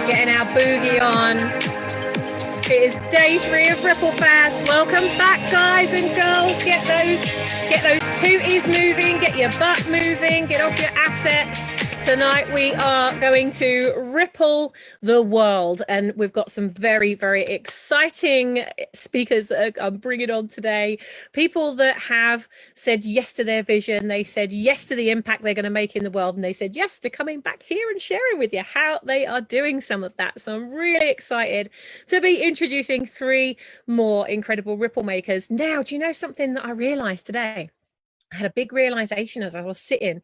Getting our boogie on. It is day 3 of RippleFEST. Welcome back, guys and girls. Get those tooties moving, get your butt moving, get off your assets. Tonight we are going to ripple the world, and we've got some very, very exciting speakers that I'm bringing on today. People that have said yes to their vision. They said yes to the impact they're going to make in the world, and they said yes to coming back here and sharing with you how they are doing some of that. So I'm really excited to be introducing 3 more incredible ripple makers. Now, do you know something that I realized today? I had a big realization as I was sitting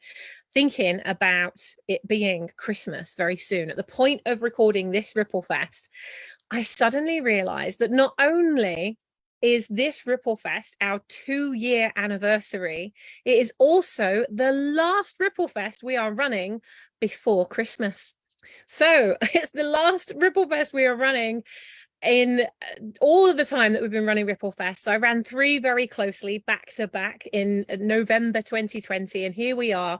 thinking about it being Christmas very soon. At the point of recording this RippleFEST, I suddenly realized that not only is this RippleFEST our 2-year anniversary, it is also the last RippleFEST we are running before Christmas. So it's the last RippleFEST we are running in all of the time that we've been running RippleFEST. So I ran 3 very closely back to back in November 2020, and here we are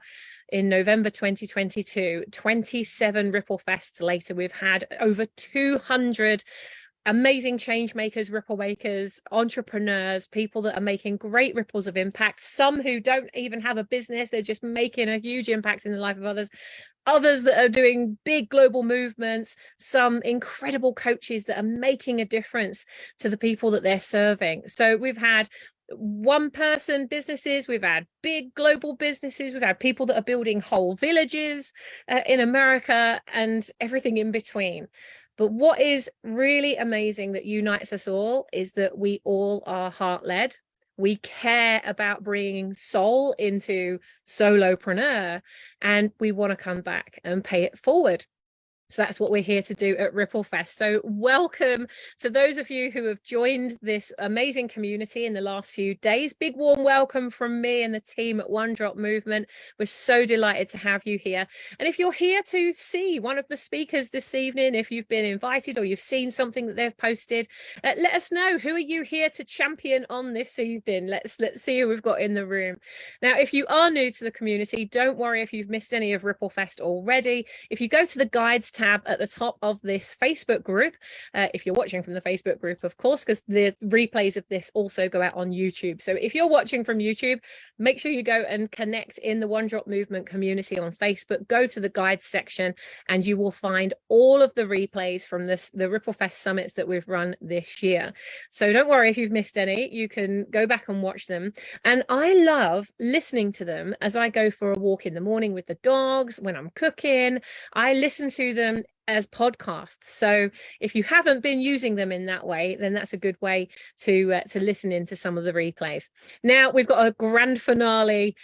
in November 2022, 27 RippleFESTs later. We've had over 200 amazing change makers, ripple makers, entrepreneurs, people that are making great ripples of impact, some who don't even have a business, they're just making a huge impact in the life of others that are doing big global movements, some incredible coaches that are making a difference to the people that they're serving. So we've had one-person businesses, we've had big global businesses, we've had people that are building whole villages in America, and everything in between. But what is really amazing that unites us all is that we all are heart-led. We care about bringing soul into solopreneur, and we want to come back and pay it forward. So that's what we're here to do at RippleFEST. So welcome to those of you who have joined this amazing community in the last few days. Big warm welcome from me and the team at One Drop Movement. We're so delighted to have you here. And if you're here to see one of the speakers this evening, if you've been invited or you've seen something that they've posted, let us know. Who are you here to champion on this evening? Let's see who we've got in the room. Now, if you are new to the community, don't worry if you've missed any of RippleFEST already. If you go to the guides tab at the top of this Facebook group, if you're watching from the Facebook group, of course, because the replays of this also go out on YouTube. So if you're watching from YouTube, make sure you go and connect in the One Drop Movement community on Facebook. Go to the guides section and you will find all of the replays from the RippleFEST summits that we've run this year. So don't worry if you've missed any, you can go back and watch them. And I love listening to them as I go for a walk in the morning with the dogs, when I'm cooking. I listen to them as podcasts. So if you haven't been using them in that way, then that's a good way to listen into some of the replays. Now we've got a grand finale,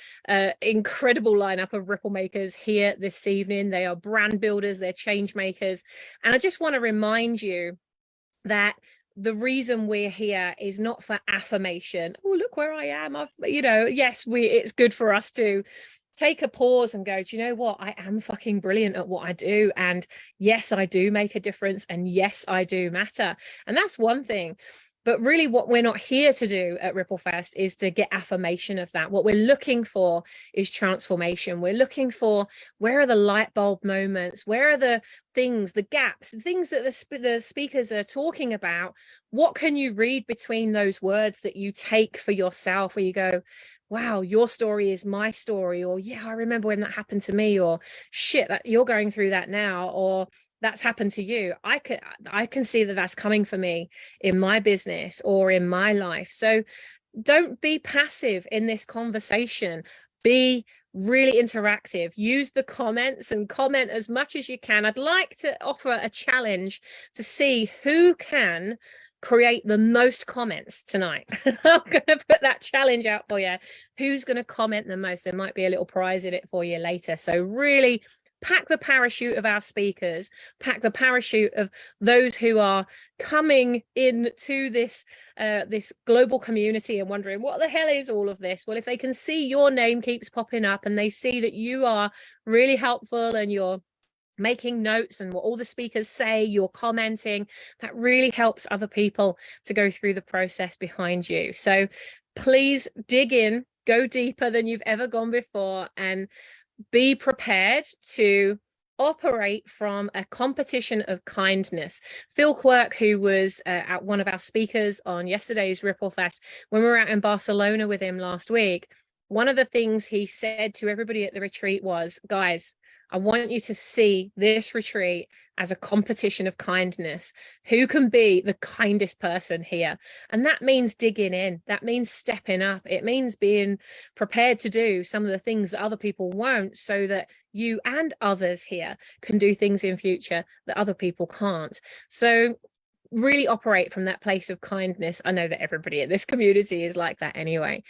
incredible lineup of ripple makers here this evening. They are brand builders, they're change makers, and I just want to remind you that the reason we're here is not for affirmation. Oh, look where I am. Yes, it's good for us to take a pause and go, do you know what? I am fucking brilliant at what I do. And yes, I do make a difference. And yes, I do matter. And that's one thing. But really what we're not here to do at RippleFEST is to get affirmation of that. What we're looking for is transformation. We're looking for, where are the light bulb moments? Where are the things, the gaps, the things that the speakers are talking about? What can you read between those words that you take for yourself, where you go, wow, your story is my story, or yeah, I remember when that happened to me, or shit, that you're going through that now, or that's happened to you. I can see that that's coming for me in my business or in my life. So don't be passive in this conversation. Be really interactive. Use the comments and comment as much as you can. I'd like to offer a challenge to see who can create the most comments tonight. I'm going to put that challenge out for you. Who's going to comment the most? There might be a little prize in it for you later. So really pack the parachute of our speakers, pack the parachute of those who are coming into this this global community and wondering, what the hell is all of this? Well, if they can see your name keeps popping up and they see that you are really helpful and you're making notes and what all the speakers say, you're commenting, that really helps other people to go through the process behind you. So please dig in, go deeper than you've ever gone before, and be prepared to operate from a competition of kindness. Phil Quirk, who was one of our speakers on yesterday's RippleFest, when we were out in Barcelona with him last week, one of the things he said to everybody at the retreat was, guys, I want you to see this retreat as a competition of kindness. Who can be the kindest person here? And that means digging in. That means stepping up. It means being prepared to do some of the things that other people won't, so that you and others here can do things in future that other people can't. So really operate from that place of kindness. I know that everybody in this community is like that anyway.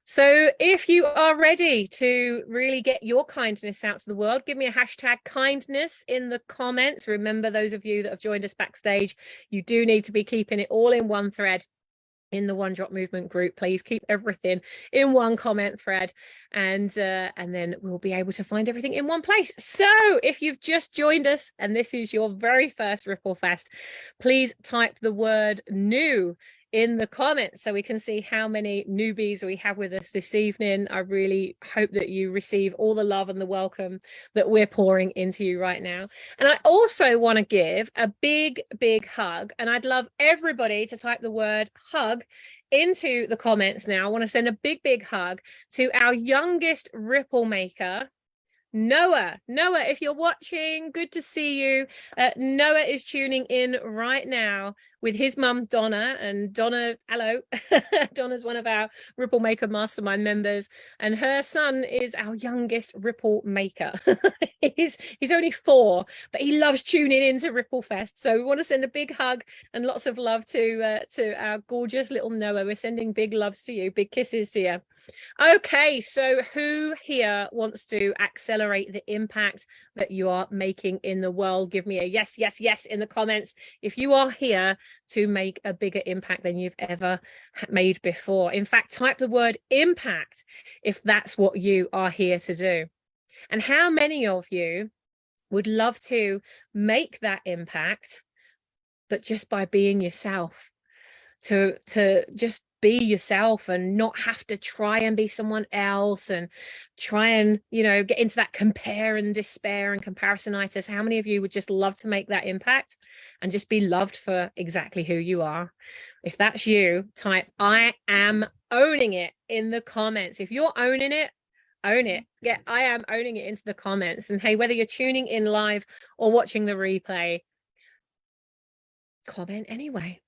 So if you are ready to really get your kindness out to the world, give me a hashtag kindness in the comments. Remember, those of you that have joined us backstage, you do need to be keeping it all in one thread in the One Drop Movement group. Please keep everything in one comment thread, and then we'll be able to find everything in one place. So if you've just joined us and this is your very first RippleFest, please type the word new in the comments so we can see how many newbies we have with us this evening. I really hope that you receive all the love and the welcome that we're pouring into you right now. And I also want to give a big hug, and I'd love everybody to type the word hug into the comments now. I want to send a big hug to our youngest ripple maker, Noah. Noah, if you're watching, good to see you. Noah is tuning in right now with his mum Donna, and Donna, hello. Donna's one of our Ripple Maker Mastermind members, and her son is our youngest Ripple Maker. he's only 4, but he loves tuning into RippleFest. So we want to send a big hug and lots of love to our gorgeous little Noah. We're sending big loves to you, big kisses to you. Okay, so who here wants to accelerate the impact that you are making in the world? Give me a yes in the comments if you are here to make a bigger impact than you've ever made before. In fact, type the word impact if that's what you are here to do. And how many of you would love to make that impact, but just by being yourself, to just be yourself and not have to try and be someone else and try and, you know, get into that compare and despair and comparisonitis? How many of you would just love to make that impact and just be loved for exactly who you are? If that's you, type I am owning it in the comments. If you're owning it, own it. Get I am owning it into the comments. And hey, whether you're tuning in live or watching the replay, comment anyway.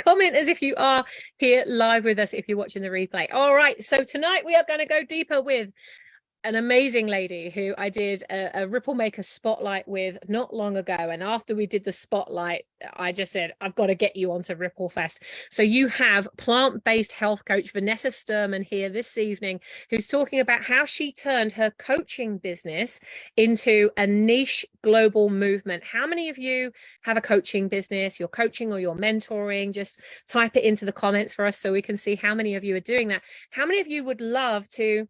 Comment as if you are here live with us if you're watching the replay. All right, so tonight we are going to go deeper with an amazing lady who I did a Ripple Maker spotlight with not long ago. And after we did the spotlight, I just said, I've got to get you onto RippleFest. So you have plant-based health coach Vanessa Sturman here this evening, who's talking about how she turned her coaching business into a niche global movement. How many of you have a coaching business? You're coaching or you're mentoring? Just type it into the comments for us so we can see how many of you are doing that. How many of you would love to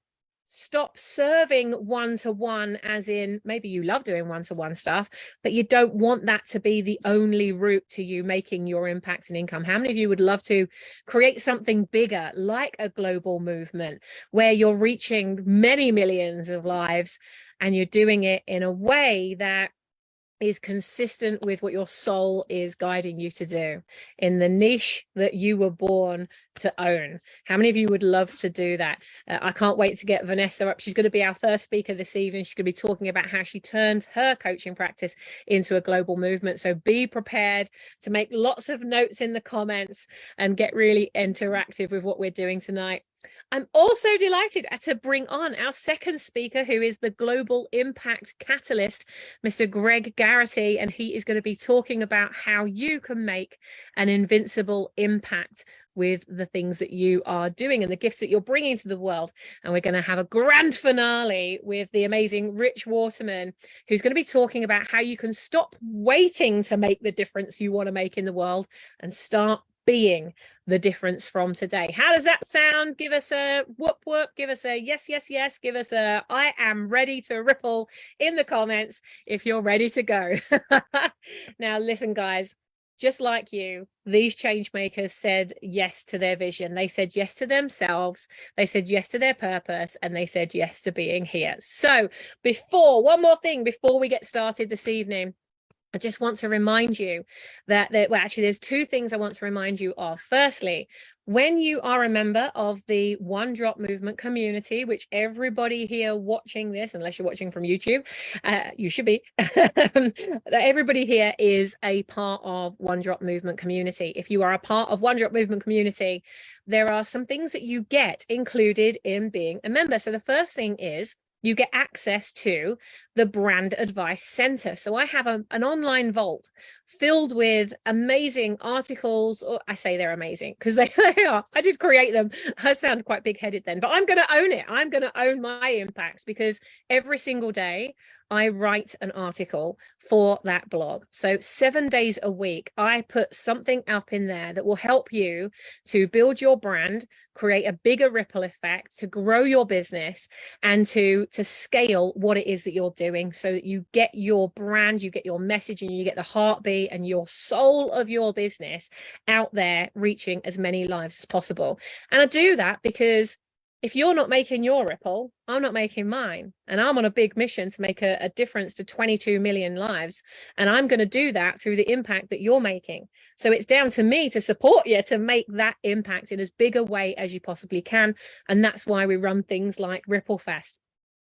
stop serving one-to-one, as in maybe you love doing one-to-one stuff, but you don't want that to be the only route to you making your impact and income? How many of you would love to create something bigger, like a global movement, where you're reaching many millions of lives and you're doing it in a way that is consistent with what your soul is guiding you to do in the niche that you were born to own? How many of you would love to do that? I can't wait to get Vanessa up. She's going to be our first speaker this evening. She's going to be talking about how she turned her coaching practice into a global movement. So be prepared to make lots of notes in the comments and get really interactive with what we're doing tonight. I'm also delighted to bring on our second speaker, who is the Global Impact Catalyst, Mr. Greg Garrity, and he is going to be talking about how you can make an invincible impact with the things that you are doing and the gifts that you're bringing to the world. And we're going to have a grand finale with the amazing Rich Waterman, who's going to be talking about how you can stop waiting to make the difference you want to make in the world and start being the difference from today. How does that sound? Give us a whoop whoop, give us a yes, give us a I am ready to ripple in the comments if you're ready to go. Now listen, guys, just like you, these change makers said yes to their vision. They said yes to themselves. They said yes to their purpose, and they said yes to being here. So one more thing before we get started this evening, I just want to remind you that, well, actually, there's two things I want to remind you of. Firstly, when you are a member of the One Drop Movement community, which everybody here watching this, unless you're watching from YouTube, you should be, everybody here is a part of One Drop Movement community. If you are a part of One Drop Movement community, there are some things that you get included in being a member. So the first thing is, you get access to the Brand Advice Center. So I have an online vault filled with amazing articles. Or I say they're amazing because they are. I did create them. I sound quite big-headed then, but I'm going to own it. I'm going to own my impact, because every single day I write an article for that blog. So 7 days a week, I put something up in there that will help you to build your brand, create a bigger ripple effect, to grow your business, and to scale what it is that you're doing, so that you get your brand, you get your message, and you get the heartbeat and your soul of your business out there, reaching as many lives as possible. And I do that because if you're not making your ripple, I'm not making mine. And I'm on a big mission to make a difference to 22 million lives. And I'm going to do that through the impact that you're making. So it's down to me to support you to make that impact in as big a way as you possibly can. And that's why we run things like RippleFEST.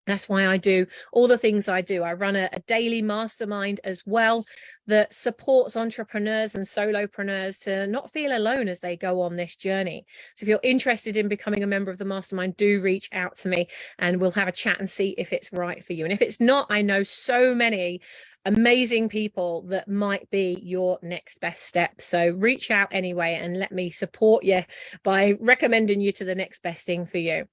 That's why I do all the things I do. I run a daily mastermind as well that supports entrepreneurs and solopreneurs to not feel alone as they go on this journey. So if you're interested in becoming a member of the mastermind, do reach out to me and we'll have a chat and see if it's right for you. And if it's not, I know so many amazing people that might be your next best step. So reach out anyway and let me support you by recommending you to the next best thing for you.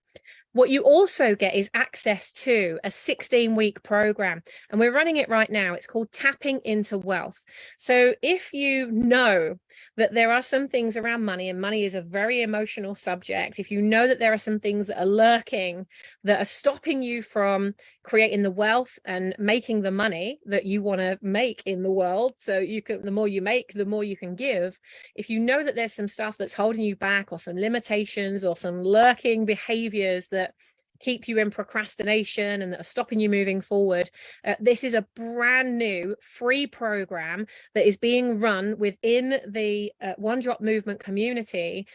What you also get is access to a 16-week program, and we're running it right now. It's called Tapping into Wealth. So if you know that there are some things around money, and money is a very emotional subject, if you know that there are some things that are lurking that are stopping you from creating the wealth and making the money that you want to make in the world, so you can, the more you make, the more you can give. If you know that there's some stuff that's holding you back, or some limitations, or some lurking behaviors that keep you in procrastination and that are stopping you moving forward, this is a brand new free program that is being run within the One Drop Movement community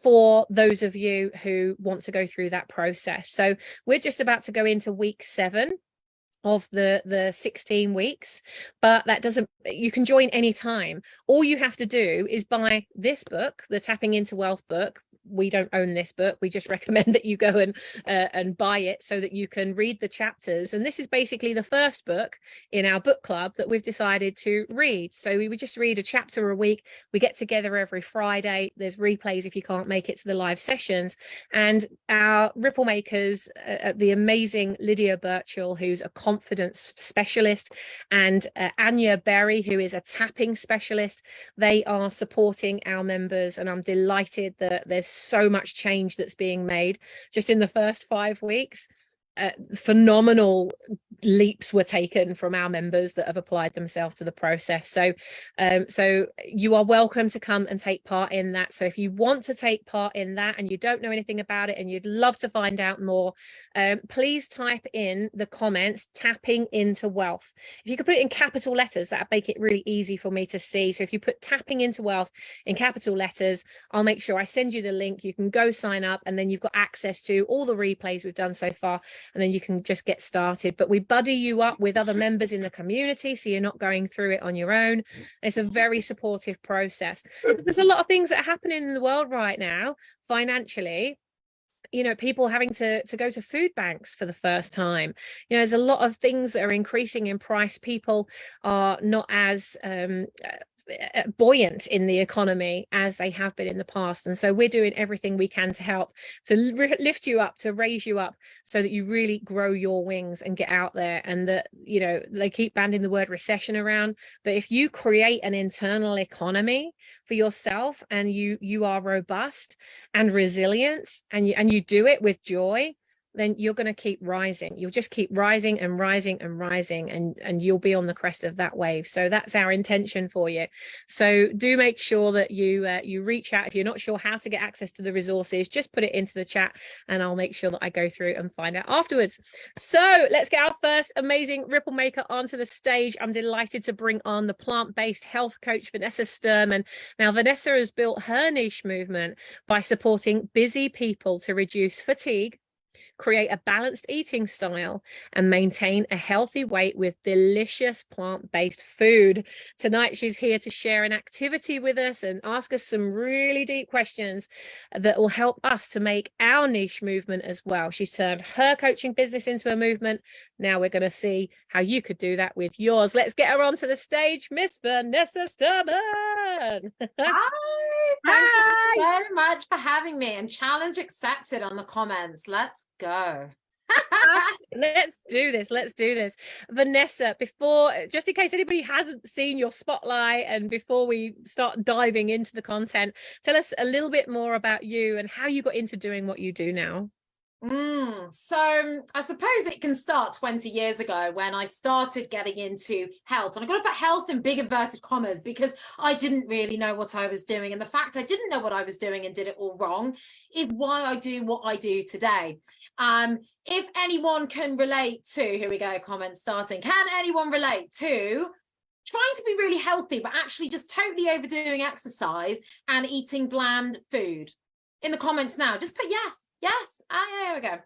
for those of you who want to go through that process. So we're just about to go into week 7 of the 16 weeks, but that doesn't, you can join anytime. All you have to do is buy this book, the Tapping into Wealth book. We don't own this book. We just recommend that you go and buy it so that you can read the chapters. And this is basically the first book in our book club that we've decided to read. So we would just read a chapter a week. We get together every Friday. There's replays if you can't make it to the live sessions. And our Ripple makers, the amazing Lydia Birchall, who's a confidence specialist, and Anya Berry, who is a tapping specialist, they are supporting our members. And I'm delighted that there's so much change that's being made just in the first 5 weeks. Phenomenal leaps were taken from our members that have applied themselves to the process. So you are welcome to come and take part in that. So if you want to take part in that and you don't know anything about it and you'd love to find out more, please type in the comments Tapping into Wealth. If you could put it in capital letters, that'd make it really easy for me to see. So if you put Tapping into Wealth in capital letters, I'll make sure I send you the link. You can go sign up, and then you've got access to all the replays we've done so far, and then you can just get started. But we buddy you up with other members in the community, so you're not going through it on your own. It's a very supportive process. There's a lot of things that are happening in the world right now financially. You know, people having to go to food banks for the first time. You know, there's a lot of things that are increasing in price. People are not as buoyant in the economy as they have been in the past, and so we're doing everything we can to help to lift you up, to raise you up, so that you really grow your wings and get out there. And that, you know, they keep bandying the word recession around, but if you create an internal economy for yourself and you are robust and resilient, and you do it with joy, then you're going to keep rising. You'll just keep rising and rising and rising, and you'll be on the crest of that wave. So that's our intention for you. So do make sure that you reach out. If you're not sure how to get access to the resources, just put it into the chat and I'll make sure that I go through and find out afterwards. So let's get our first amazing Ripple Maker onto the stage. I'm delighted to bring on the plant-based health coach, Vanessa Sturman. Now, Vanessa has built her niche movement by supporting busy people to reduce fatigue, create a balanced eating style, and maintain a healthy weight with delicious plant-based food. Tonight, she's here to share an activity with us and ask us some really deep questions that will help us to make our niche movement as well. She's turned her coaching business into a movement. Now we're going to see how you could do that with yours. Let's get her onto the stage, Miss Vanessa Sturman. Hi, thank you so much for having me, and challenge accepted on the comments. Let's go. Let's do this. Vanessa, just in case anybody hasn't seen your spotlight, and before we start diving into the content, tell us a little bit more about you and how you got into doing what you do now. So I suppose it can start 20 years ago when I started getting into health, and I've got to put health in big inverted commas because I didn't really know what I was doing, and the fact I didn't know what I was doing and did it all wrong is why I do what I do today. If anyone can relate to, here we go, comments starting, can anyone relate to trying to be really healthy but actually just totally overdoing exercise and eating bland food? In the comments now, just put yes. There we go.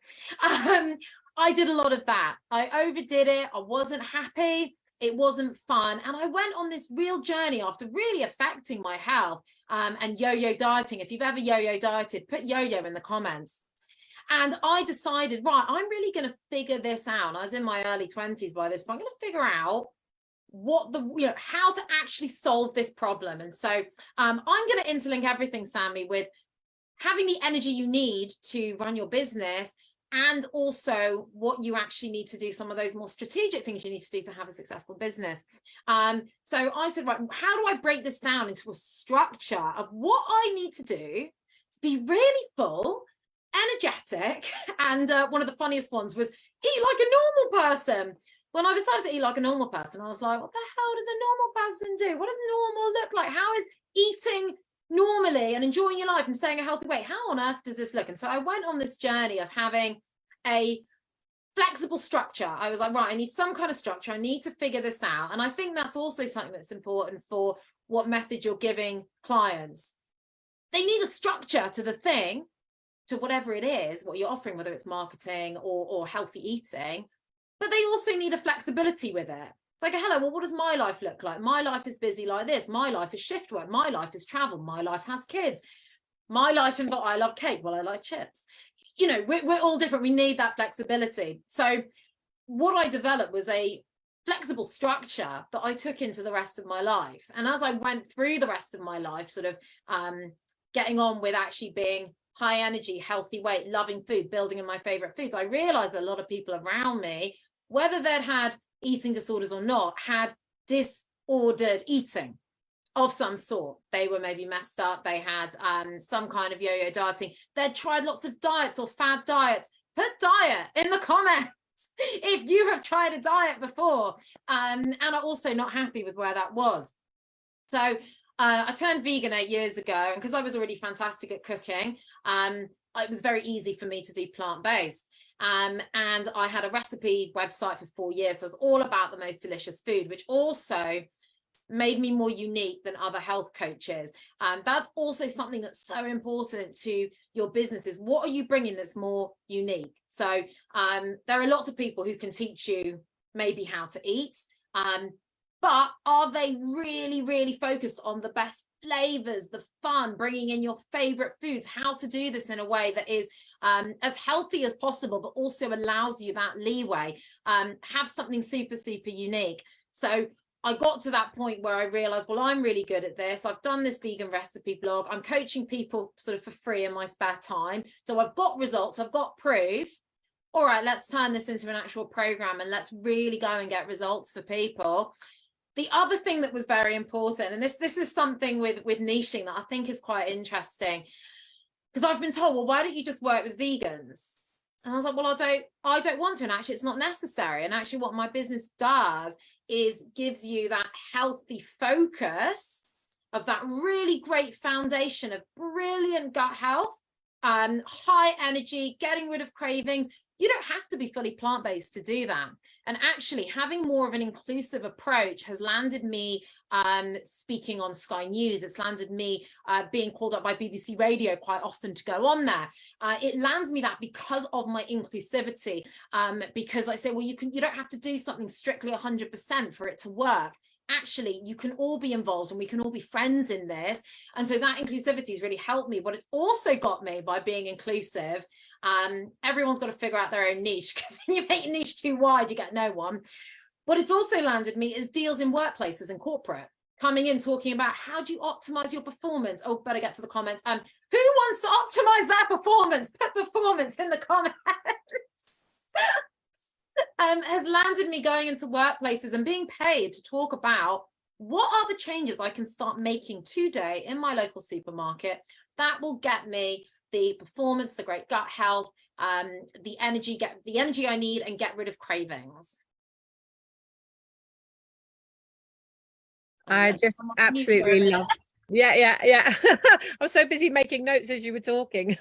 I did a lot of that. I overdid it. I wasn't happy. It wasn't fun. And I went on this real journey after really affecting my health, and yo-yo dieting. If you've ever yo-yo dieted, put yo-yo in the comments. And I decided, right, I'm really going to figure this out. I was in my early 20s by this point. I'm going to figure out how to actually solve this problem. And so I'm going to interlink everything, Sammy, with having the energy you need to run your business, and also what you actually need to do, some of those more strategic things you need to do to have a successful business. So I said, right, how do I break this down into a structure of what I need to do to be really full, energetic, and one of the funniest ones was eat like a normal person. When I decided to eat like a normal person, I was like, what the hell does a normal person do? What does normal look like? How is eating normally and enjoying your life and staying a healthy weight, how on earth does this look? And so I went on this journey of having a flexible structure. I was like, right, I need some kind of structure. I need to figure this out. And I think that's also something that's important for what method you're giving clients. They need a structure to the thing, to whatever it is, what you're offering, whether it's marketing or healthy eating, but they also need a flexibility with it. It's like, hello, well, what does my life look like? My life is busy like this. My life is shift work. My life is travel. My life has kids. My life involves, I love cake. Well, I like chips. You know, we're all different. We need that flexibility. So what I developed was a flexible structure that I took into the rest of my life. And as I went through the rest of my life, sort of getting on with actually being high energy, healthy weight, loving food, building in my favorite foods, I realized that a lot of people around me, whether they'd had eating disorders or not, had disordered eating of some sort. They were maybe messed up. They had some kind of yo-yo dieting. They'd tried lots of diets or fad diets. Put diet in the comments if you have tried a diet before and are also not happy with where that was. So I turned vegan 8 years ago, and because I was already fantastic at cooking, it was very easy for me to do plant-based. And I had a recipe website for 4 years. So it was all about the most delicious food, which also made me more unique than other health coaches. That's also something that's so important to your business, is what are you bringing that's more unique? So there are lots of people who can teach you maybe how to eat, but are they really, really focused on the best flavors, the fun, bringing in your favorite foods, how to do this in a way that is as healthy as possible, but also allows you that leeway, have something super, super unique. So I got to that point where I realized, well, I'm really good at this. I've done this vegan recipe blog. I'm coaching people sort of for free in my spare time. So I've got results, I've got proof. All right, let's turn this into an actual program and let's really go and get results for people. The other thing that was very important, and this is something with niching that I think is quite interesting, because I've been told, well, why don't you just work with vegans? And I was like, well, I don't want to. And actually, it's not necessary. And actually, what my business does is gives you that healthy focus of that really great foundation of brilliant gut health, high energy, getting rid of cravings. You don't have to be fully plant-based to do that. And actually, having more of an inclusive approach has landed me speaking on Sky News. It's landed me being called up by BBC Radio quite often to go on there. It lands me that because of my inclusivity, because I say, well, you don't have to do something strictly 100% for it to work. Actually, you can all be involved and we can all be friends in this. And so that inclusivity has really helped me. But it's also got me by being inclusive. Everyone's got to figure out their own niche, because when you make your niche too wide, you get no one. But it's also landed me as deals in workplaces and corporate, coming in talking about how do you optimize your performance. Oh, better get to the comments. Who wants to optimize their performance? Put performance in the comments. Has landed me going into workplaces and being paid to talk about what are the changes I can start making today in my local supermarket that will get me the performance, the great gut health, the energy I need, and get rid of cravings. I just absolutely love. Yeah. I was so busy making notes as you were talking.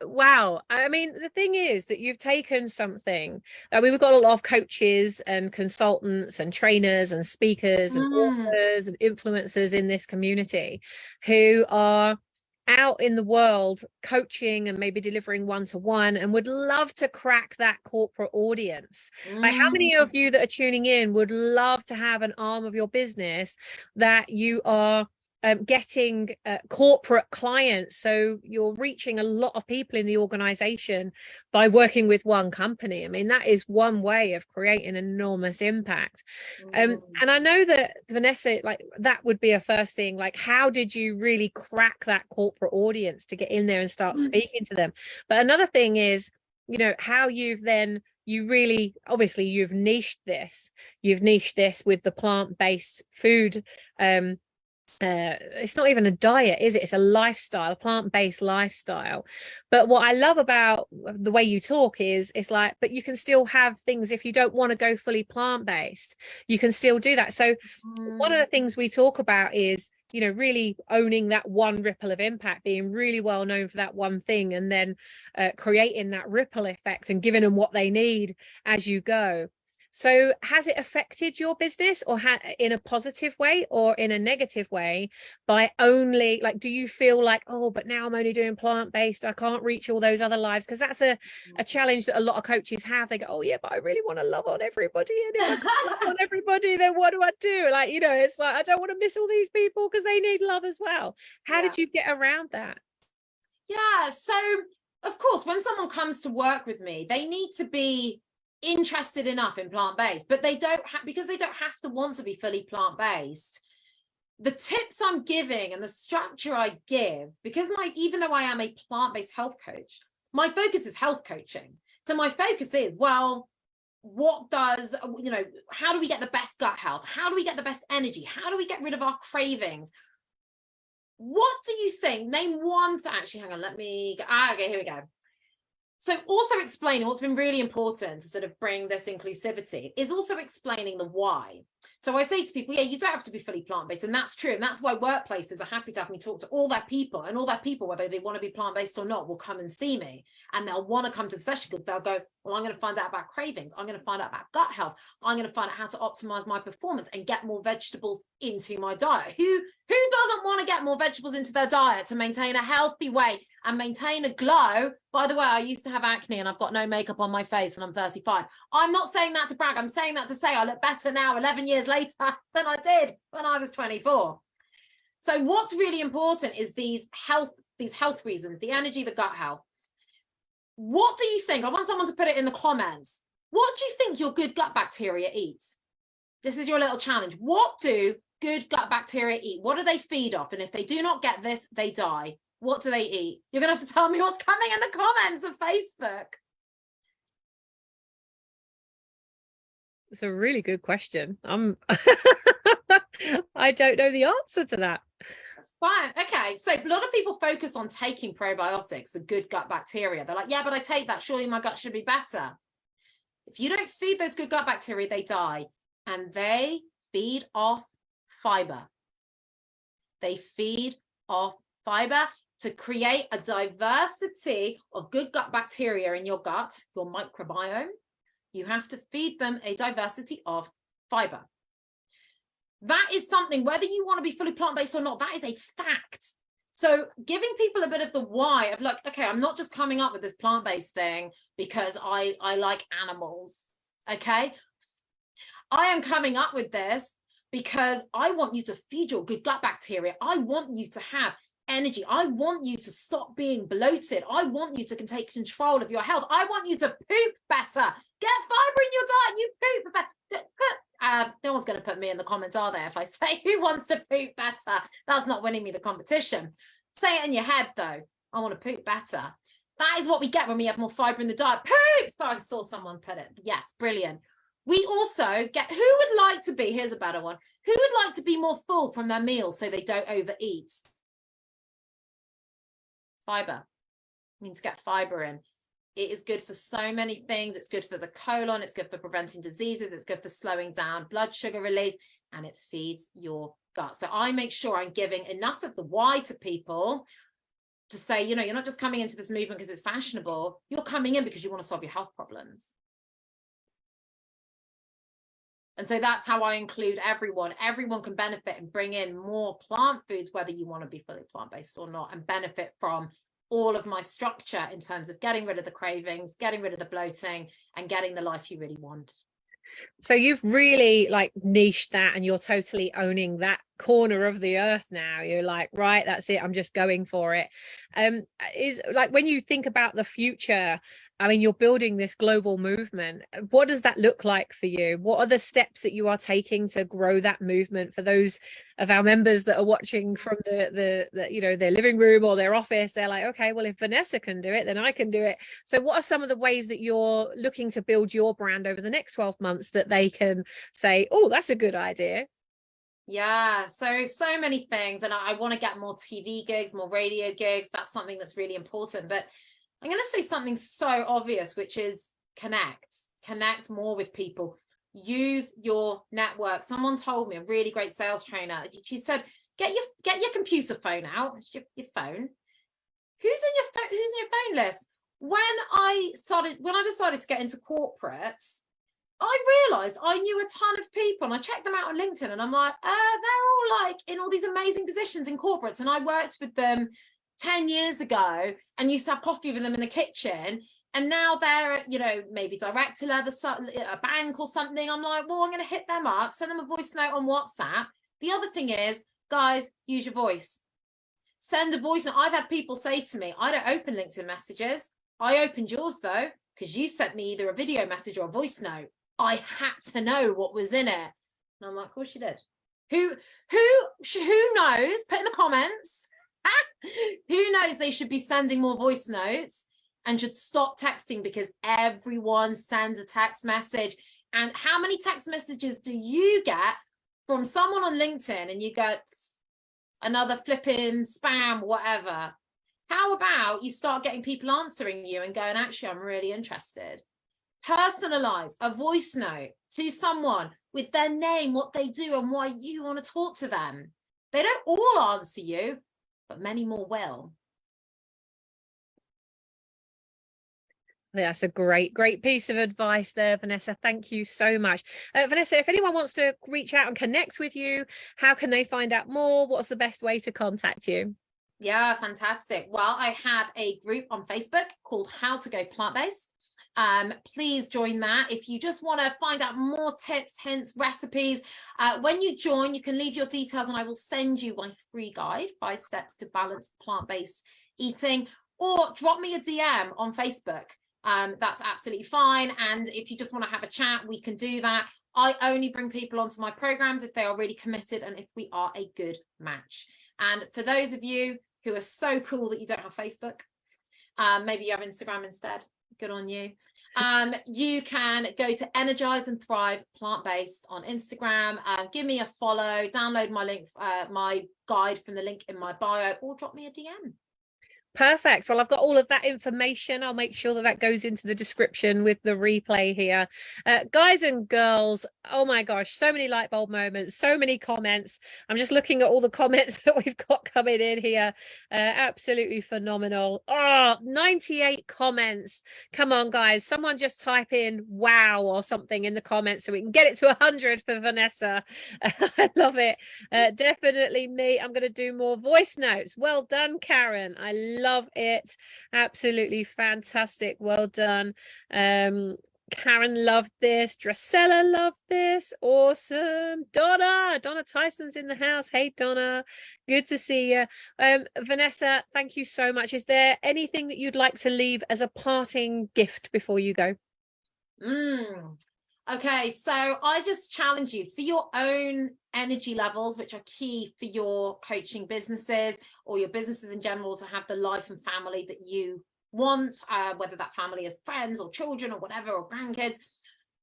Wow. I mean, the thing is that you've taken something. We've got a lot of coaches and consultants and trainers and speakers and authors and influencers in this community who are out in the world coaching and maybe delivering one-to-one and would love to crack that corporate audience. Like, how many of you that are tuning in would love to have an arm of your business that you are getting corporate clients, so you're reaching a lot of people in the organization by working with one company? I mean, that is one way of creating an enormous impact. And I know that, Vanessa, like, that would be a first thing. Like, how did you really crack that corporate audience to get in there and start speaking to them? But another thing is, you know, how you really, obviously you've niched this with the plant-based food. It's not even a diet, is it? It's a lifestyle, a plant-based lifestyle. But what I love about the way you talk is it's like, but you can still have things. If you don't want to go fully plant-based, you can still do that. So one of the things we talk about is, you know, really owning that one ripple of impact, being really well known for that one thing, and then creating that ripple effect and giving them what they need as you go. So has it affected your business, or in a positive way or in a negative way, by only, like, do you feel like, oh, but now I'm only doing plant-based, I can't reach all those other lives? Because that's a challenge that a lot of coaches have. They go, oh yeah, but I really want to love on everybody, and if I can't love on everybody, then what do I do? Like, you know, it's like, I don't want to miss all these people because they need love as well. How did you get around that? Yeah, so of course, when someone comes to work with me, they need to be interested enough in plant-based, but they don't have, because they don't have to want to be fully plant-based. The tips I'm giving and the structure I give, because even though I am a plant-based health coach, my focus is health coaching. So my focus is, well, what does, you know, how do we get the best gut health? How do we get the best energy? How do we get rid of our cravings? What do you think? Name one for, actually, hang on, let me go. Okay, here we go. So also explaining what's been really important to sort of bring this inclusivity is also explaining the why. So I say to people, yeah, you don't have to be fully plant-based, and that's true. And that's why workplaces are happy to have me talk to all their people, and all their people, whether they want to be plant-based or not, will come and see me, and they'll want to come to the session because they'll go, well, I'm going to find out about cravings. I'm going to find out about gut health. I'm going to find out how to optimize my performance and get more vegetables into my diet. Who doesn't want to get more vegetables into their diet to maintain a healthy weight and maintain a glow? By the way, I used to have acne and I've got no makeup on my face and I'm 35. I'm not saying that to brag. I'm saying that to say I look better now 11 years later than I did when I was 24. So what's really important is these health reasons, the energy, the gut health. What do you think? I want someone to put it in the comments. What do you think your good gut bacteria eats? This is your little challenge. What do good gut bacteria eat? What do they feed off? And if they do not get this, they die. What do they eat? You're going to have to tell me what's coming in the comments of Facebook. It's a really good question. I don't know the answer to that. That's fine. Okay, so a lot of people focus on taking probiotics, the good gut bacteria. They're like, yeah, but I take that, surely my gut should be better. If you don't feed those good gut bacteria, they die. And they feed off fiber. They feed off fiber to create a diversity of good gut bacteria in your gut, your microbiome. You have to feed them a diversity of fiber. That is something, whether you want to be fully plant-based or not, that is a fact. So giving people a bit of the why of like, okay, I'm not just coming up with this plant-based thing because I like animals, okay? I am coming up with this because I want you to feed your good gut bacteria. I want you to have energy. I want you to stop being bloated. I want you to take control of your health. I want you to poop better. Get fiber in your diet. You poop better. No one's going to put me in the comments, are they? If I say who wants to poop better, that's not winning me the competition. Say it in your head though. I want to poop better. That is what we get when we have more fiber in the diet. Poop. So I saw someone put it. Yes, brilliant. We also get, who would like to be, here's a better one, who would like to be more full from their meals so they don't overeat? Fiber. You need to get fiber in. It is good for so many things. It's good for the colon. It's good for preventing diseases. It's good for slowing down blood sugar release, and it feeds your gut. So I make sure I'm giving enough of the why to people to say, you know, you're not just coming into this movement because it's fashionable. You're coming in because you want to solve your health problems. And so that's how I include everyone. Everyone can benefit and bring in more plant foods, whether you want to be fully plant-based or not, and benefit from all of my structure in terms of getting rid of the cravings, getting rid of the bloating, and getting the life you really want. So you've really like niched that, and you're totally owning that corner of the earth now. You're like, right, that's it, I'm just going for it. Is like, when you think about the future, I mean, you're building this global movement. What does that look like for you? What are the steps that you are taking to grow that movement for those of our members that are watching from the you know, their living room or their office? They're like, okay, well, if Vanessa can do it, then I can do it. So what are some of the ways that you're looking to build your brand over the next 12 months that they can say, oh, that's a good idea? Yeah, so many things. And I want to get more TV gigs, more radio gigs. That's something that's really important. But I'm going to say something so obvious, which is connect more with people. Use your network. Someone told me, a really great sales trainer, she said, get your computer phone out, your phone. Who's in your phone list? When I decided to get into corporates, I realized I knew a ton of people, and I checked them out on LinkedIn, and I'm like, they're all like in all these amazing positions in corporates, and I worked with them 10 years ago and used to have coffee with them in the kitchen, and now they're, you know, maybe director level, a bank or something. I'm like, well, I'm going to hit them up, send them a voice note on WhatsApp. The other thing is, guys, use your voice. Send a voice note. I've had people say to me, I don't open LinkedIn messages. I opened yours though, because you sent me either a video message or a voice note. I had to know what was in it. And I'm like, of course you did. Who knows? Put in the comments. Who knows they should be sending more voice notes and should stop texting, because everyone sends a text message. And how many text messages do you get from someone on LinkedIn and you go, another flipping spam, whatever? How about you start getting people answering you and going, actually, I'm really interested. Personalize a voice note to someone with their name, what they do, and why you want to talk to them. They don't all answer you, but many more will. That's a great piece of advice there, Vanessa. Thank you so much. Vanessa, if anyone wants to reach out and connect with you, how can they find out more? What's the best way to contact you? Yeah, fantastic. Well, I have a group on Facebook called How to Go Plant-Based. Please join that if you just want to find out more tips, hints, recipes. When you join, you can leave your details and I will send you my free guide, 5 steps to balanced plant-based eating, or drop me a DM on Facebook. That's absolutely fine. And if you just want to have a chat, we can do that. I only bring people onto my programs if they are really committed and if we are a good match. And for those of you who are so cool that you don't have Facebook, maybe you have Instagram instead. Good on you. You can go to Energize and Thrive Plant-Based on Instagram. Give me a follow, download my link, my guide from the link in my bio, or drop me a DM. Perfect. Well, I've got all of that information. I'll make sure that goes into the description with the replay here. Guys and girls, oh my gosh, so many light bulb moments, so many comments. I'm just looking at all the comments that we've got coming in here. Absolutely phenomenal. Oh, 98 comments. Come on, guys. Someone just type in wow or something in the comments so we can get it to 100 for Vanessa. I love it. Definitely me. I'm going to do more voice notes. Well done, Karen. I love it. Absolutely fantastic. Well done. Karen loved this. Drusella loved this. Awesome. Donna Tyson's in the house. Hey Donna, good to see you. Vanessa, thank you so much. Is there anything that you'd like to leave as a parting gift before you go? Okay, so I just challenge you for your own energy levels, which are key for your coaching businesses or your businesses in general, to have the life and family that you want, whether that family is friends or children or whatever, or grandkids.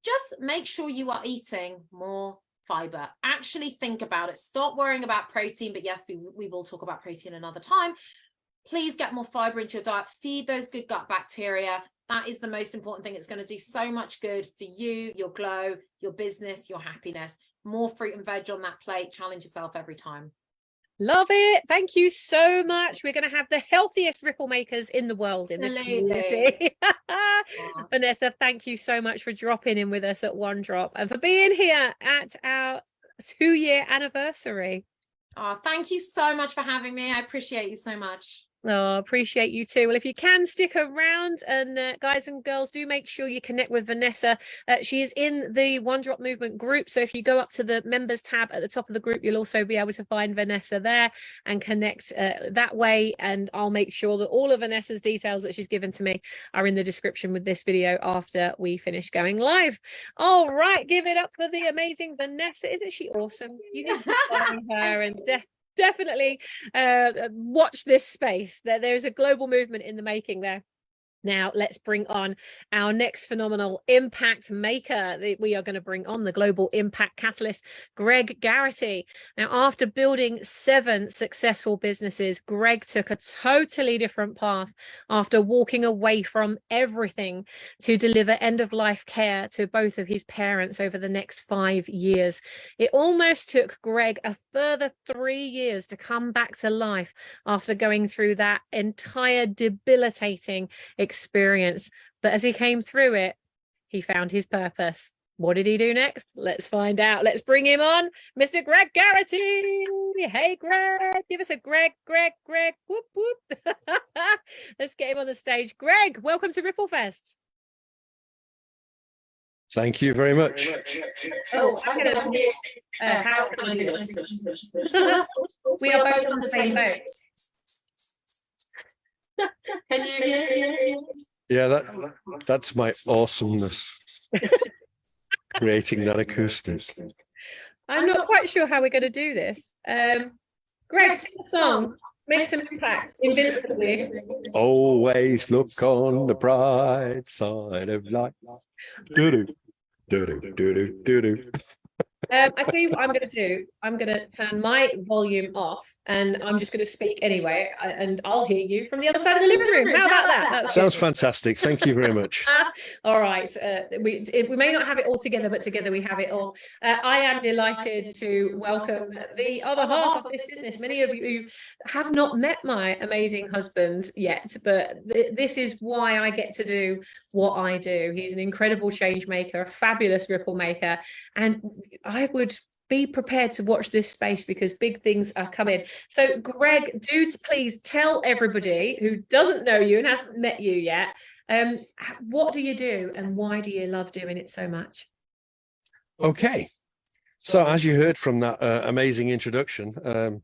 Just make sure you are eating more fiber. Actually think about it. Stop worrying about protein, but yes, we will talk about protein another time. Please get more fiber into your diet. Feed those good gut bacteria. That is the most important thing. It's going to do so much good for you, your glow, your business, your happiness. More fruit and veg on that plate. Challenge yourself every time. Love it. Thank you so much. We're going to have the healthiest ripple makers in the world. Absolutely. In the community. Vanessa, thank you so much for dropping in with us at One Drop and for being here at our 2-year anniversary. Oh, thank you so much for having me. I appreciate you so much. Oh, appreciate you too. Well, if you can stick around, and guys and girls, do make sure you connect with Vanessa. She is in the One Drop Movement group, so if you go up to the members tab at the top of the group, you'll also be able to find Vanessa there and connect that way. And I'll make sure that all of Vanessa's details that she's given to me are in the description with this video after we finish going live. All right, give it up for the amazing Vanessa. Isn't she awesome? You need to follow her and definitely watch this space. There's a global movement in the making there. Now let's bring on our next phenomenal impact maker. We are going to bring on the global impact catalyst, Greg Garrity. Now, after building 7 successful businesses, Greg took a totally different path after walking away from everything to deliver end-of-life care to both of his parents over the next 5 years. It almost took Greg a further 3 years to come back to life after going through that entire debilitating experience, but as he came through it, he found his purpose. What did he do next? Let's find out. Let's bring him on, Mr. Greg Garrity. Hey Greg, give us a Greg, whoop whoop. Let's get him on the stage. Greg, welcome to RippleFEST. Thank you very much. Oh, I'm gonna how can I do this? We are both on the same boat. Can you hear? Yeah, that's my awesomeness. Creating that acoustic. I'm not quite sure how we're going to do this. Greg, sing a song. Make some impact. Invincibly. Always look on the bright side of life. Do do do do do do do. I tell you what I'm going to do. I'm going to turn my volume off, and I'm just going to speak anyway, and I'll hear you from the other side of the living room. How about that? That sounds fantastic. Thank you very much. All right. We may not have it all together, but together we have it all. I am delighted to welcome the other half of this business. Many of you have not met my amazing husband yet, but this is why I get to do what I do. He's an incredible change maker, a fabulous ripple maker, and I would be prepared to watch this space because big things are coming. So Greg, do please tell everybody who doesn't know you and hasn't met you yet, what do you do and why do you love doing it so much? Okay, so as you heard from that amazing introduction, I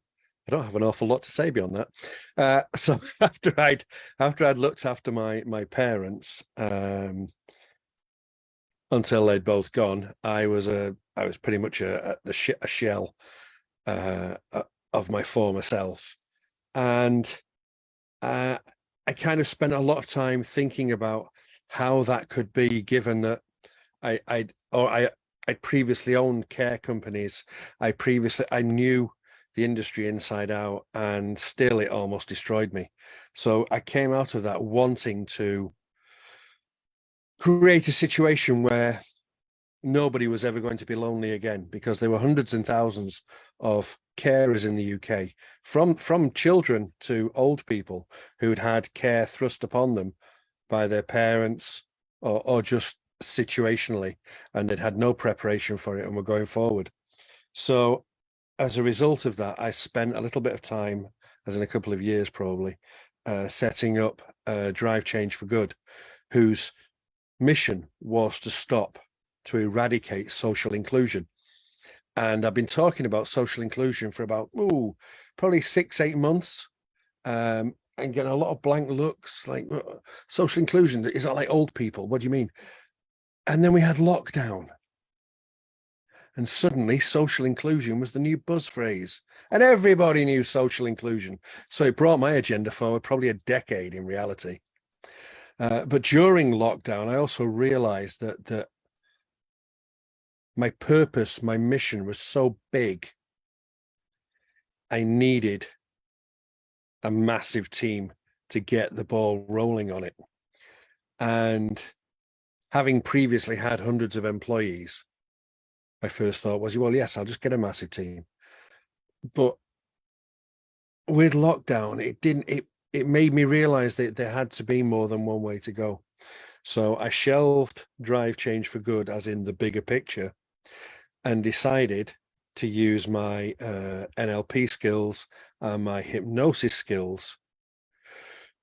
don't have an awful lot to say beyond that. So after I'd looked after my parents until they'd both gone, I was pretty much a shell of my former self, and I kind of spent a lot of time thinking about how that could be, given that I previously owned care companies. I knew the industry inside out, and still it almost destroyed me. So I came out of that wanting to create a situation where nobody was ever going to be lonely again, because there were hundreds and thousands of carers in the UK, from children to old people, who'd had care thrust upon them by their parents, or just situationally, and they'd had no preparation for it and were going forward. So as a result of that, I spent a little bit of time, as in a couple of years probably, setting up Drive Change for Good, whose mission was to eradicate social inclusion. And I've been talking about social inclusion for about probably 6-8 months, and getting a lot of blank looks, like, social inclusion, is that like old people? What do you mean? And then we had lockdown, and suddenly social inclusion was the new buzz phrase, and everybody knew social inclusion. So it brought my agenda forward probably a decade in reality. But during lockdown, I also realized that my purpose, my mission was so big, I needed a massive team to get the ball rolling on it. And having previously had hundreds of employees, my first thought was, well, yes, I'll just get a massive team. But with lockdown, it made me realize that there had to be more than one way to go. So I shelved Drive Change for Good, as in the bigger picture, and decided to use my NLP skills and my hypnosis skills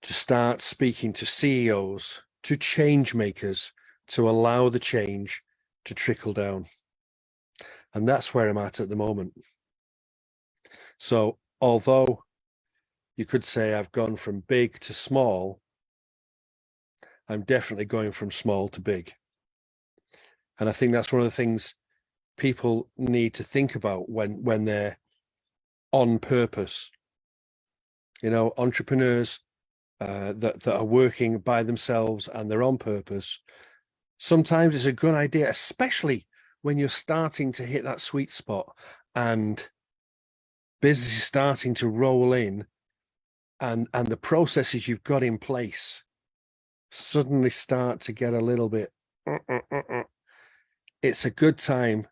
to start speaking to CEOs, to change makers, to allow the change to trickle down. And that's where I'm at the moment. So although you could say I've gone from big to small, I'm definitely going from small to big. And I think that's one of the things people need to think about when they're on purpose. You know, entrepreneurs that are working by themselves and they're on purpose, sometimes it's a good idea, especially when you're starting to hit that sweet spot and business is starting to roll in, and the processes you've got in place suddenly start to get a little bit It's a good time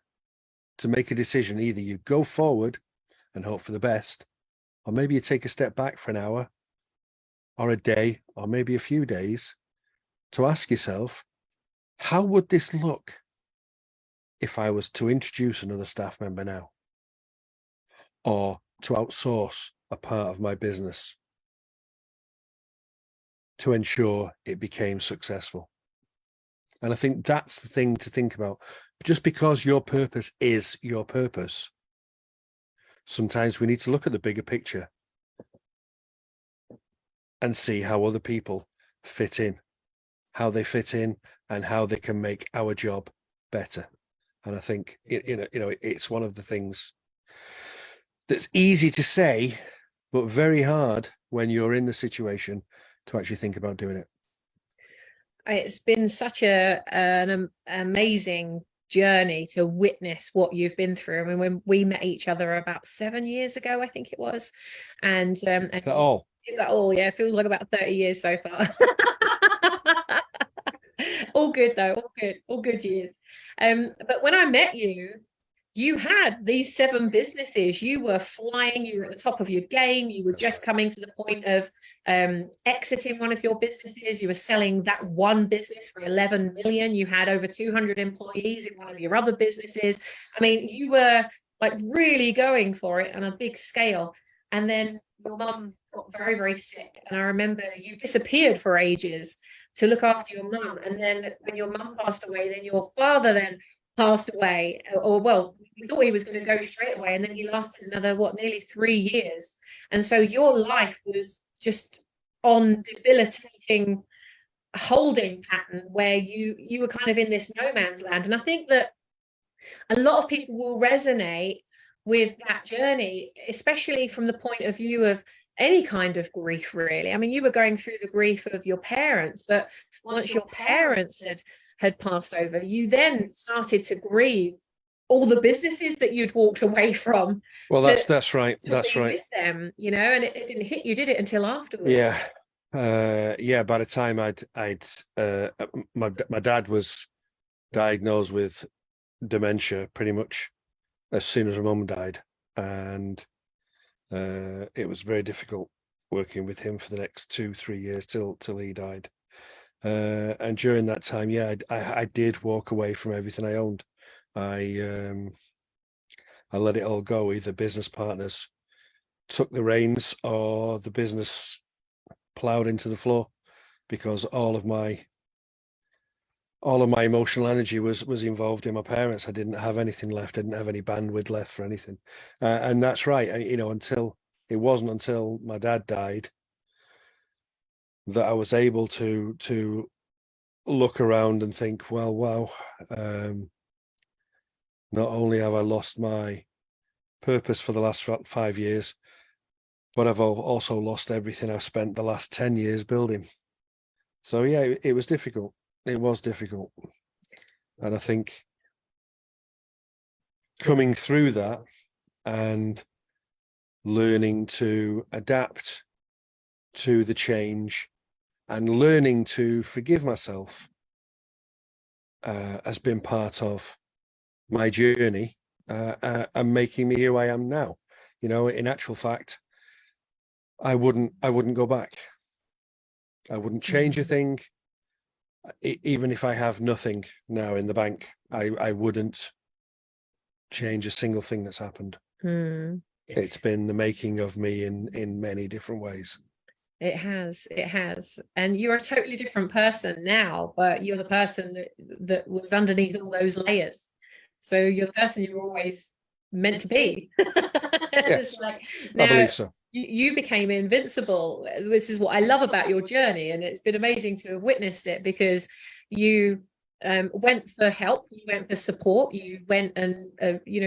to make a decision. Either you go forward and hope for the best, or maybe you take a step back for an hour or a day or maybe a few days to ask yourself, how would this look if I was to introduce another staff member now, or to outsource a part of my business to ensure it became successful? And I think that's the thing to think about. Just because your purpose is your purpose, sometimes we need to look at the bigger picture and see how other people fit in, how they fit in, and how they can make our job better. And I think it's one of the things that's easy to say, but very hard when you're in the situation to actually think about doing it. It's been such an amazing journey to witness what you've been through. I mean, when we met each other about 7 years ago, I think it was. And is that all? Is that all? Yeah, it feels like about 30 years so far. All good though, all good years. But when I met you, you had these 7 businesses. You were flying, you were at the top of your game. You were just coming to the point of exiting one of your businesses. You were selling that one business for 11 million. You had over 200 employees in one of your other businesses. I mean, you were like really going for it on a big scale. And then your mum got very, very sick. And I remember you disappeared for ages to look after your mum. And then when your mum passed away, then your father then passed away, or well, we thought he was going to go straight away, and then he lasted another nearly 3 years. And so your life was just on debilitating holding pattern where you were kind of in this no man's land. And I think that a lot of people will resonate with that journey, especially from the point of view of any kind of grief, really. I mean, you were going through the grief of your parents, but once your parents had passed over, you then started to grieve all the businesses that you'd walked away from. Well, that's right. That's right. With them, you know, and it didn't hit you, did it, until afterwards? Yeah. By the time my dad was diagnosed with dementia pretty much as soon as my mum died, and it was very difficult working with him for the next 2-3 years till he died. And during that time, I did walk away from everything I owned. I let it all go. Either business partners took the reins or the business plowed into the floor, because all of my emotional energy was involved in my parents. I didn't have anything left. I didn't have any bandwidth left for anything. And that's right. You know, it wasn't until my dad died that I was able to look around and think, well, wow, not only have I lost my purpose for the last 5 years, but I've also lost everything I've spent the last 10 years building. So yeah, it was difficult. It was difficult. And I think coming through that and learning to adapt to the change and learning to forgive myself has been part of my journey and making me who I am now. You know, in actual fact, I wouldn't go back. I wouldn't change a thing. Even if I have nothing now in the bank, I wouldn't change a single thing that's happened. It's been the making of me in many different ways. It has. And you're a totally different person now, but you're the person that was underneath all those layers. So you're the person you were always meant to be. Yes, now, I believe so. You became invincible. This is what I love about your journey, and it's been amazing to have witnessed it, because you went for help, you went for support, you went and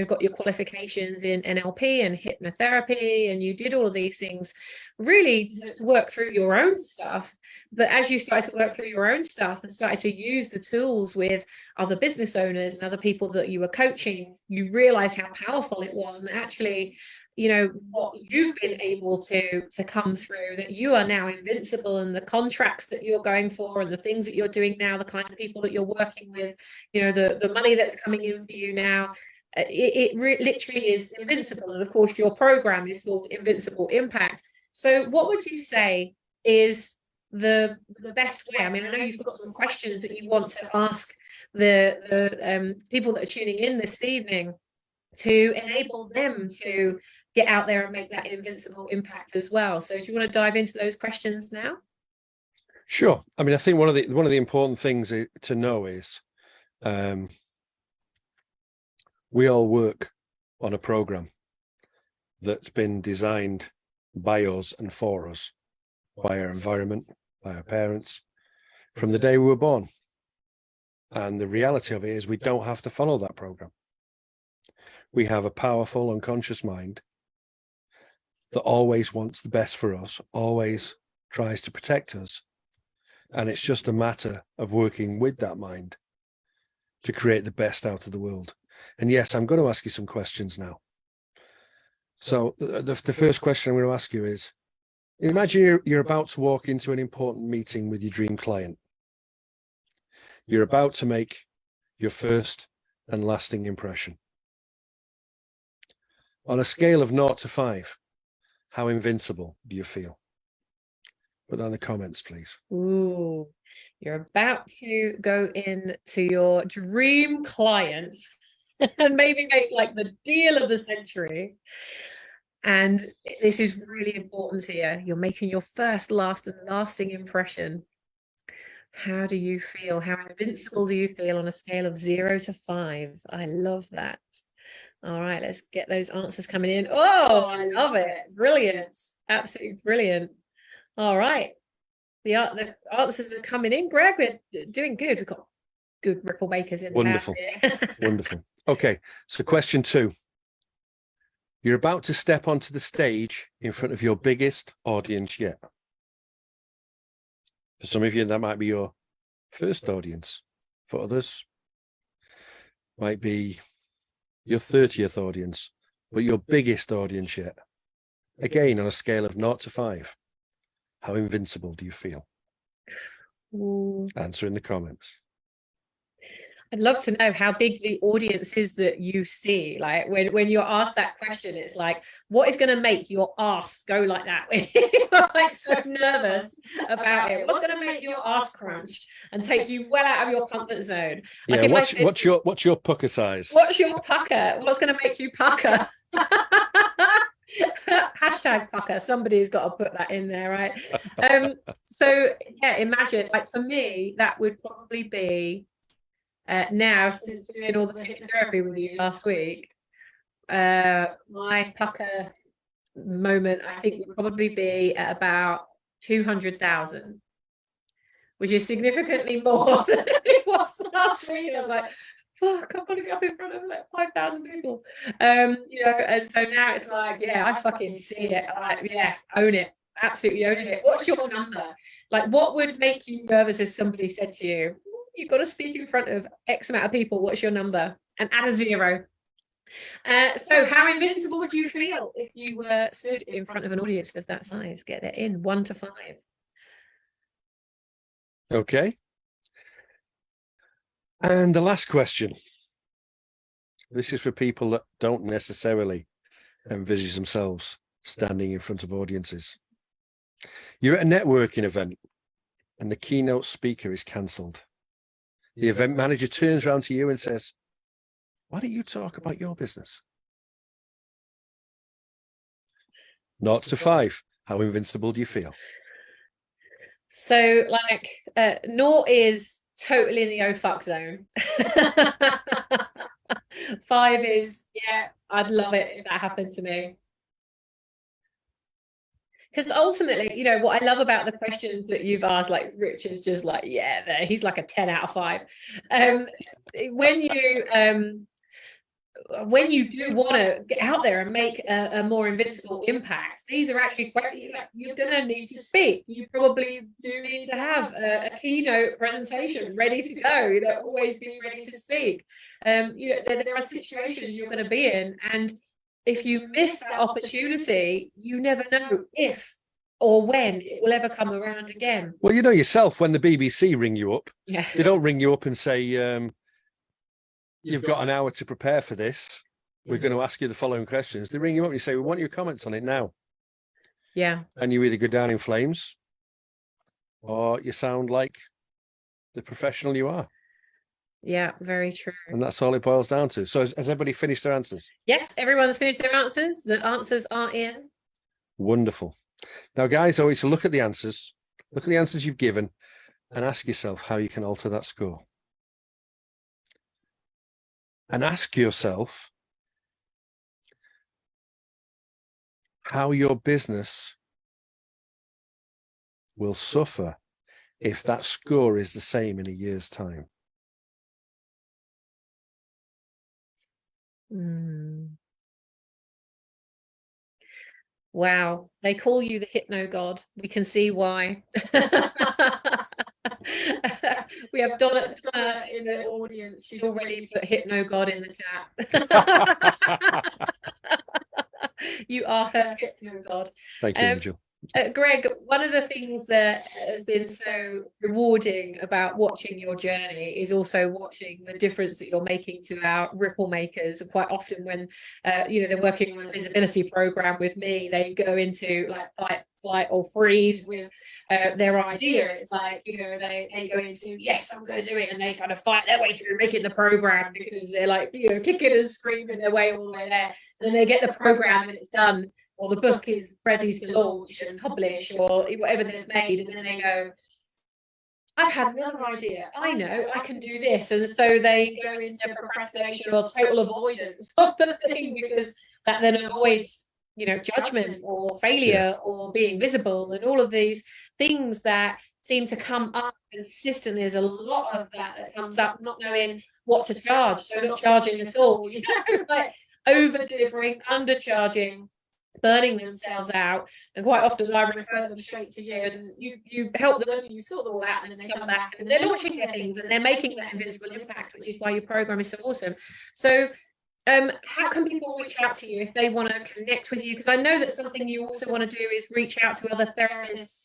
got your qualifications in NLP and hypnotherapy, and you did all of these things really to work through your own stuff. But as you started to work through your own stuff and started to use the tools with other business owners and other people that you were coaching, you realized how powerful it was, and actually, you know, what you've been able to come through, that you are now invincible, and the contracts that you're going for and the things that you're doing now, the kind of people that you're working with, you know, the money that's coming in for you now, it literally is invincible. And of course, your program is called Invincible Impact. So what would you say is the best way? I mean, I know you've got some questions that you want to ask the people that are tuning in this evening to enable them to get out there and make that invincible impact as well. So do you want to dive into those questions now? Sure. I mean, I think one of the important things to know is we all work on a program that's been designed by us and for us, by our environment, by our parents, from the day we were born. And the reality of it is we don't have to follow that program. We have a powerful unconscious mind that always wants the best for us, always tries to protect us. And it's just a matter of working with that mind to create the best out of the world. And yes, I'm going to ask you some questions now. So the first question I'm going to ask you is, imagine you're about to walk into an important meeting with your dream client. You're about to make your first and lasting impression. On a scale of 0 to 5, how invincible do you feel? Put that in the comments, please. Ooh, you're about to go in to your dream client and maybe make like the deal of the century. And this is really important here. You're making your first, lasting impression. How do you feel? How invincible do you feel on a scale of 0 to 5? I love that. All right, let's get those answers coming in. Oh, I love it. Brilliant. Absolutely brilliant. All right. The answers are coming in. Greg, we're doing good. We've got good ripple makers in Wonderful. there. Wonderful. Okay, so question 2. You're about to step onto the stage in front of your biggest audience yet. For some of you, that might be your first audience. For others, might be your 30th audience, but your biggest audience yet. Again, on a scale of 0 to 5, how invincible do you feel? Ooh. Answer in the comments. I'd love to know how big the audience is that you see. Like when you're asked that question, it's like, what is going to make your ass go like that? When you're like so nervous about it. What's going to make your ass crunch and take you well out of your comfort zone? Like Yeah, what's your pucker size? What's your pucker? What's going to make you pucker? Hashtag pucker. Somebody's got to put that in there, right? So yeah, imagine, like for me, that would probably be now, since doing all the hypnotherapy with you last week, my pucker moment, I think, would probably be at about 200,000, which is significantly more than it was last week. I was like, fuck, I'm gonna be up in front of like 5,000 people. You know, and so now it's like, yeah, I fucking see it. Like, yeah, own it. Absolutely owning it. What's your number? Like, what would make you nervous if somebody said to you, you've got to speak in front of X amount of people, what's your number? And add a 0. So how invincible would you feel if you were stood in front of an audience of that size? Get it in 1 to 5. Okay. And the last question. This is for people that don't necessarily envisage themselves standing in front of audiences. You're at a networking event and the keynote speaker is cancelled. The event manager turns around to you and says, why don't you talk about your business? 0 to 5, how invincible do you feel? So like 0 is totally in the oh fuck zone. 5 is, yeah, I'd love it if that happened to me. Because ultimately, you know, what I love about the questions that you've asked, like Rich is just like, yeah, he's like a 10 out of 5. When you do want to get out there and make a more invincible impact, these are actually quite, you're going to need to speak. You probably do need to have a keynote presentation ready to go. You know, always be ready to speak. You know, there are situations you're going to be in, and if you miss that opportunity, you never know if or when it will ever come around again. Well, you know yourself, when the BBC ring you up, yeah, they don't ring you up and say, you've got an hour to prepare for this. We're going to ask you the following questions. They ring you up and you say, we want your comments on it now. Yeah. And you either go down in flames or you sound like the professional you are. Yeah, very true. And that's all it boils down to. So has everybody finished their answers? Yes, everyone's finished their answers. The answers are in. Wonderful. Now, guys, always look at the answers. Look at the answers you've given and ask yourself how you can alter that score. And ask yourself how your business will suffer if that score is the same in a year's time. Wow, they call you the hypno god. We can see why. We have Donna in the audience. She's already put hypno god in the chat. You are her hypno god. Thank you, Angel. Greg, one of the things that has been so rewarding about watching your journey is also watching the difference that you're making to our ripple makers. Quite often when you know, they're working on a visibility program with me, they go into like fight, flight or freeze with their idea. It's like, you know, they go into, yes, I'm going to do it, and they kind of fight their way through making the program because they're like, you know, kicking and screaming their way all the way there. And then they get the program and it's done, or the book is ready to launch and publish, or whatever they've made, and then they go, I've had another idea. I know I can do this. And so they go into procrastination or total avoidance of the thing, because that then avoids, you know, judgment or failure or being visible, and all of these things that seem to come up consistently. There's a lot of that comes up, not knowing what to charge, so not charging at all, you know, like over delivering, undercharging. burning themselves out, and quite often I refer them straight to you, and you help them and you sort them all out, and then they come back and they're launching their things and they're making that invincible impact, which is why your program is so awesome. So how can people reach out to you if they want to connect with you? Because I know that something you also want to do is reach out to other therapists,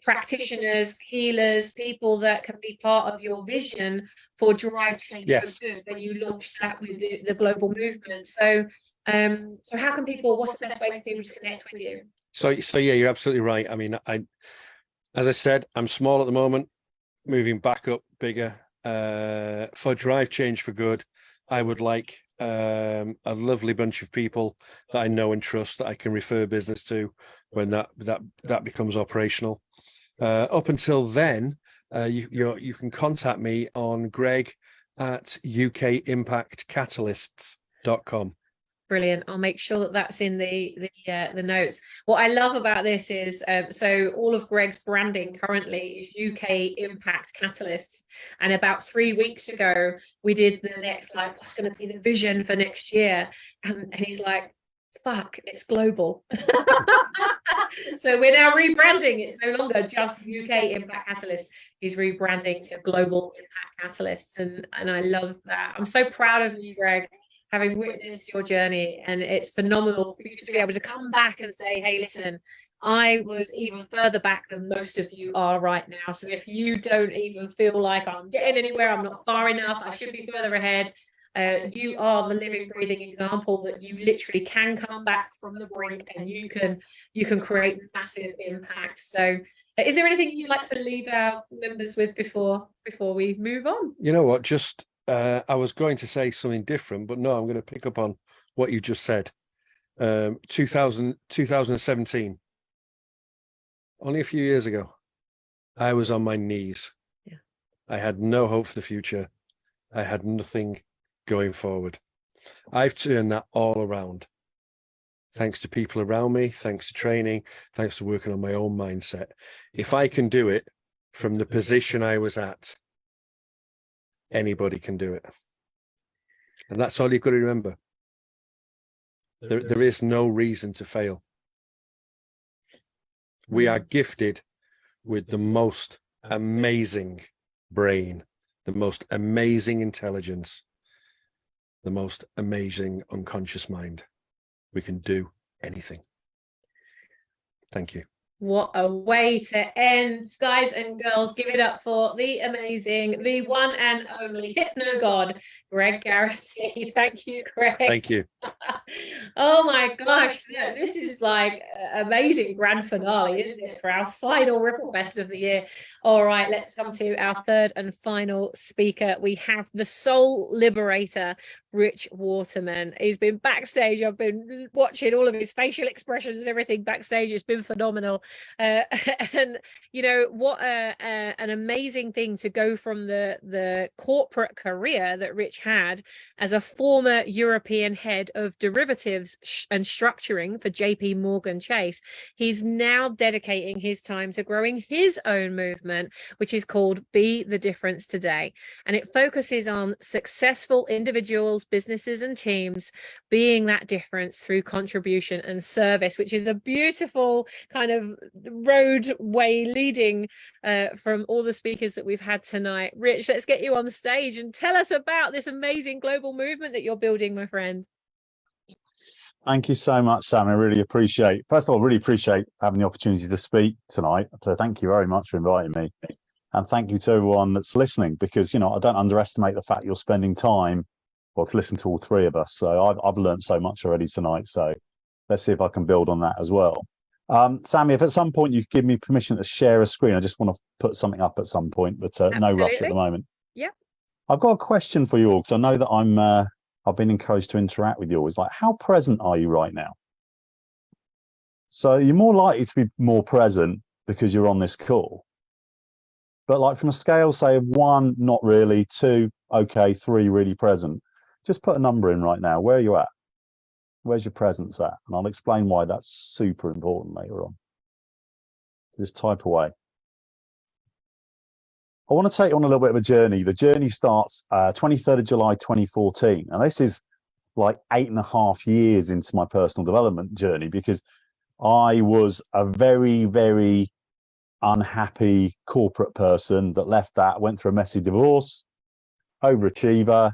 practitioners, healers, people that can be part of your vision for Drive Change Yes. for Good when you launched that with the global movement. So how can people, what's the best way for people to connect with you? So yeah, you're absolutely right. I mean, as I said, I'm small at the moment, moving back up bigger. For Drive Change for Good, I would like a lovely bunch of people that I know and trust that I can refer business to when that becomes operational. Up until then, you can contact me on greg@ukimpactcatalysts.com. Brilliant. I'll make sure that that's in the notes. What I love about this is, so all of Greg's branding currently is UK Impact Catalysts. And about 3 weeks ago, we did the next, like, what's going to be the vision for next year? And he's like, fuck, it's global. So we're now rebranding. It's no longer just UK Impact Catalysts. He's rebranding to Global Impact Catalysts. And I love that. I'm so proud of you, Greg, having witnessed your journey, and it's phenomenal for you to be able to come back and say, hey, listen, I was even further back than most of you are right now. So if you don't even feel like I'm getting anywhere, I'm not far enough, I should be further ahead, you are the living, breathing example that you literally can come back from the brink and you can create massive impact. So is there anything you'd like to leave our members with before we move on? You know what, just I was going to say something different, but no, I'm going to pick up on what you just said. 2017, only a few years ago, I was on my knees. Yeah. I had no hope for the future. I had nothing going forward. I've turned that all around. Thanks to people around me, thanks to training, thanks to working on my own mindset. If I can do it from the position I was at, anybody can do it. And that's all you've got to remember. There is no reason to fail. We are gifted with the most amazing brain, the most amazing intelligence, the most amazing unconscious mind. We can do anything. Thank you. What a way to end. Guys and girls, give it up for the amazing, the one and only hypno god, Greg Garrity. Thank you, Greg. Thank you. Oh my gosh, this is like amazing grand finale, isn't it, for our final RippleFest of the year. All right, let's come to our third and final speaker. We have the soul liberator, Rich Waterman. He's been backstage. I've been watching all of his facial expressions and everything backstage. It's been phenomenal. And you know what, an amazing thing to go from the corporate career that Rich had as a former European head of derivatives and structuring for JP Morgan Chase. He's now dedicating his time to growing his own movement, which is called Be the Difference Today. And it focuses on successful individuals, businesses, and teams being that difference through contribution and service, which is a beautiful kind of roadway leading from all the speakers that we've had tonight. Rich, let's get you on the stage and tell us about this amazing global movement that you're building, my friend. Thank you so much, Sam. I really appreciate, first of all, really appreciate having the opportunity to speak tonight. So thank you very much for inviting me. And thank you to everyone that's listening, because, you know, I don't underestimate the fact you're spending time, well, to listen to all three of us. So I've learned so much already tonight. So let's see if I can build on that as well. Sammy, if at some point you give me permission to share a screen, I just want to put something up at some point, but no rush at the moment. Yeah. I've got a question for you all, because I know that I've been encouraged to interact with you all. It's like, how present are you right now? So you're more likely to be more present because you're on this call. But like from a scale, say, of 1, not really, 2, okay, 3, really present. Just put a number in right now. Where are you at? Where's your presence at? And I'll explain why that's super important later on. So just type away. I want to take you on a little bit of a journey. The journey starts 23rd of July 2014. And this is like 8.5 years into my personal development journey, because I was a very, very unhappy corporate person that left that, went through a messy divorce, overachiever,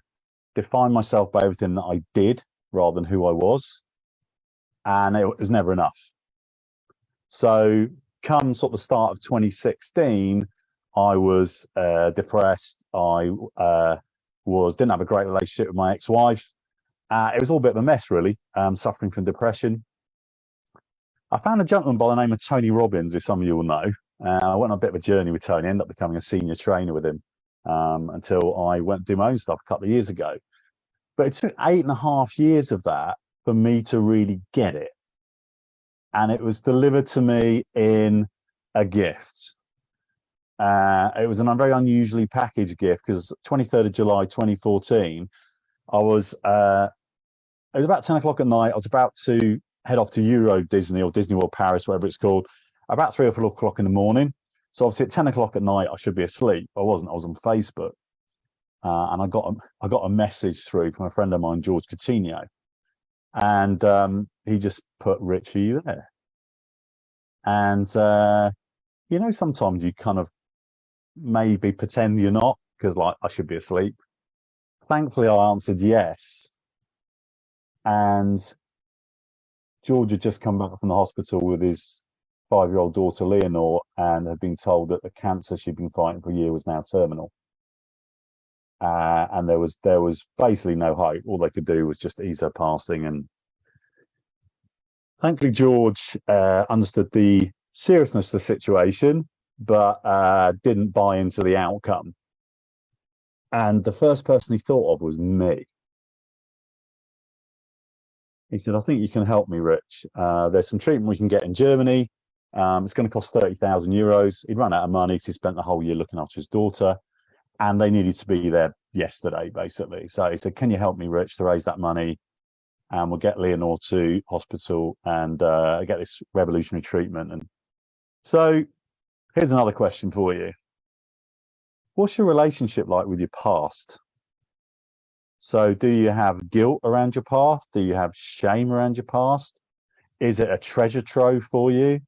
defined myself by everything that I did rather than who I was. And it was never enough. So come sort of the start of 2016, I was depressed. I didn't have a great relationship with my ex-wife. It was all a bit of a mess, really, suffering from depression. I found a gentleman by the name of Tony Robbins, who some of you will know. I went on a bit of a journey with Tony, ended up becoming a senior trainer with him until I went to do my own stuff a couple of years ago. But it took 8.5 years of that for me to really get it. And it was delivered to me in a gift. It was a very unusually packaged gift, because 23rd of July 2014, it was about 10 o'clock at night. I was about to head off to Euro Disney or Disney World Paris, whatever it's called, about 3 or 4 o'clock in the morning. So obviously at 10 o'clock at night, I should be asleep. I wasn't. I was on Facebook. And I got a message through from a friend of mine, George Coutinho. And he just put, "Rich, are you there?" And, sometimes you kind of maybe pretend you're not, because like, I should be asleep. Thankfully, I answered yes. And George had just come back from the hospital with his 5-year-old daughter, Leonore, and had been told that the cancer she'd been fighting for a year was now terminal. And there was basically no hope. All they could do was just ease her passing. And thankfully, George understood the seriousness of the situation, but didn't buy into the outcome. And the first person he thought of was me. He said, "I think you can help me, Rich. There's some treatment we can get in Germany. It's going to cost 30,000 euros. He'd run out of money because he spent the whole year looking after his daughter. And they needed to be there yesterday, basically. So he said, "Can you help me, Rich, to raise that money? And we'll get Leonore to hospital and get this revolutionary treatment." And so here's another question for you. What's your relationship like with your past? So do you have guilt around your past? Do you have shame around your past? Is it a treasure trove for you?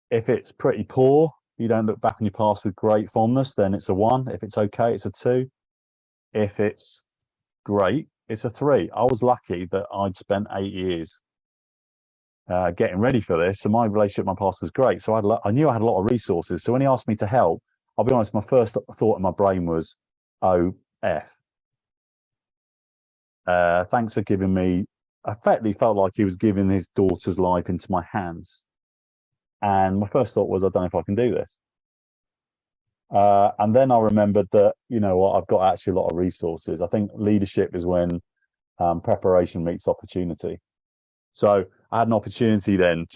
If it's pretty poor, you don't look back on your past with great fondness, then it's a 1. If it's okay, it's a 2. If it's great, it's a 3. I was lucky that I'd spent 8 years getting ready for this, and my relationship with my past was great. So I knew I had a lot of resources. So when he asked me to help, I'll be honest, my first thought in my brain was, "Oh, F. Thanks for giving me," effectively felt like he was giving his daughter's life into my hands. And my first thought was, I don't know if I can do this. And then I remembered that, you know what, I've got actually a lot of resources. I think leadership is when preparation meets opportunity. So I had an opportunity then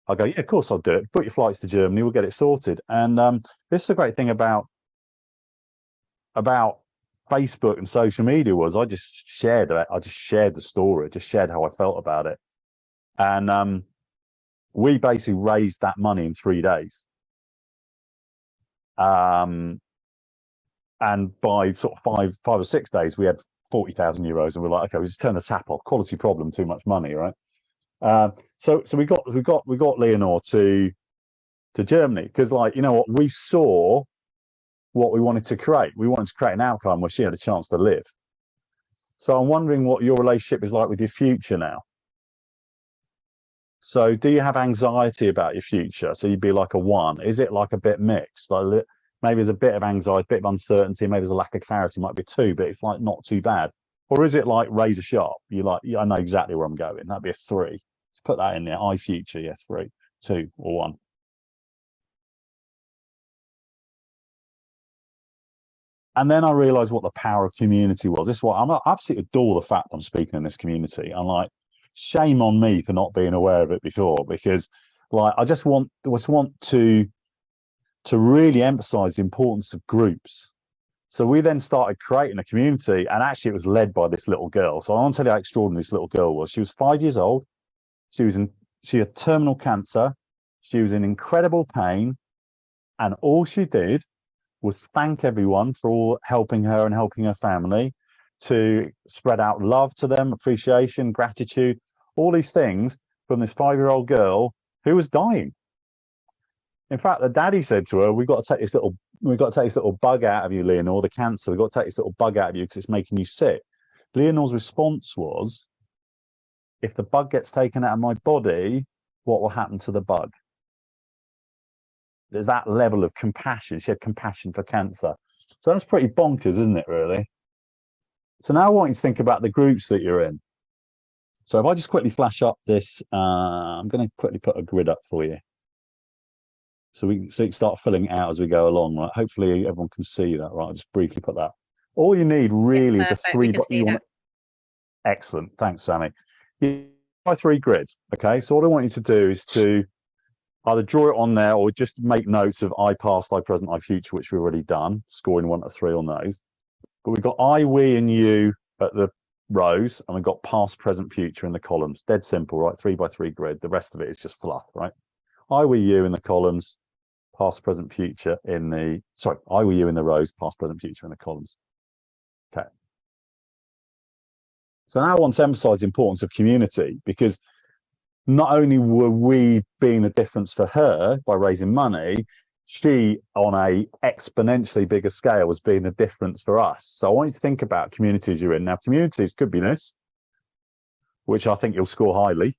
I go, "Yeah, of course I'll do it. Book your flights to Germany, we'll get it sorted." And this is a great thing about Facebook and social media was I just shared it. I just shared the story, just shared how I felt about it. And we basically raised that money in 3 days. And by sort of five or 6 days, we had 40,000 euros, and we're like, okay, we just turn the tap off. Quality problem, too much money, right? So we got Leonore to Germany, because, like, you know what, we saw what we wanted to create. We wanted to create an outcome where she had a chance to live. So I'm wondering what your relationship is like with your future now. So do you have anxiety about your future? So you'd be like a 1. Is it like a bit mixed? Like maybe there's a bit of anxiety, a bit of uncertainty, maybe there's a lack of clarity, might be 2, but it's like not too bad. Or is it like razor sharp? You're like, "Yeah, I know exactly where I'm going." That'd be a 3. Let's put that in there. I future, yeah, 3, 2, or 1. And then I realized what the power of community was. This is what I absolutely adore, the fact I'm speaking in this community. I'm like, shame on me for not being aware of it before, because like I just want to really emphasize the importance of groups. So we then started creating a community, and actually it was led by this little girl. So I want to tell you how extraordinary this little girl was. She was 5 years old. She had terminal cancer. She was in incredible pain, and all she did was thank everyone for all helping her and helping her family. to spread out love to them, appreciation, gratitude, all these things from this 5-year-old girl who was dying. In fact, the daddy said to her, we've got to take this little bug out of you, Leonore, the cancer. We've got to take this little bug out of you because it's making you sick. Leonore's response was, if the bug gets taken out of my body, what will happen to the bug? There's that level of compassion. She had compassion for cancer. So that's pretty bonkers, isn't it, really? So now I want you to think about the groups that you're in. So if I just quickly flash up this, I'm going to quickly put a grid up for you. So you can start filling it out as we go along, right? Hopefully everyone can see that, right? I'll just briefly put that. All you need really is a 3 by... Excellent. Thanks, Sammy. 3 grid, okay? So what I want you to do is to either draw it on there or just make notes of I past, I present, I future, which we've already done, scoring 1 to 3 on those. But we've got I, we, and you at the rows, and we've got past, present, future in the columns. Dead simple, right? 3 by 3 grid. The rest of it is just fluff, right? I, we, you in the columns, past, present, future in the... Sorry, I, we, you in the rows, past, present, future in the columns. Okay. So now I want to emphasize the importance of community, because not only were we being the difference for her by raising money, she, on a exponentially bigger scale, was being the difference for us. So I want you to think about communities you're in. Now, communities could be this, which I think you'll score highly.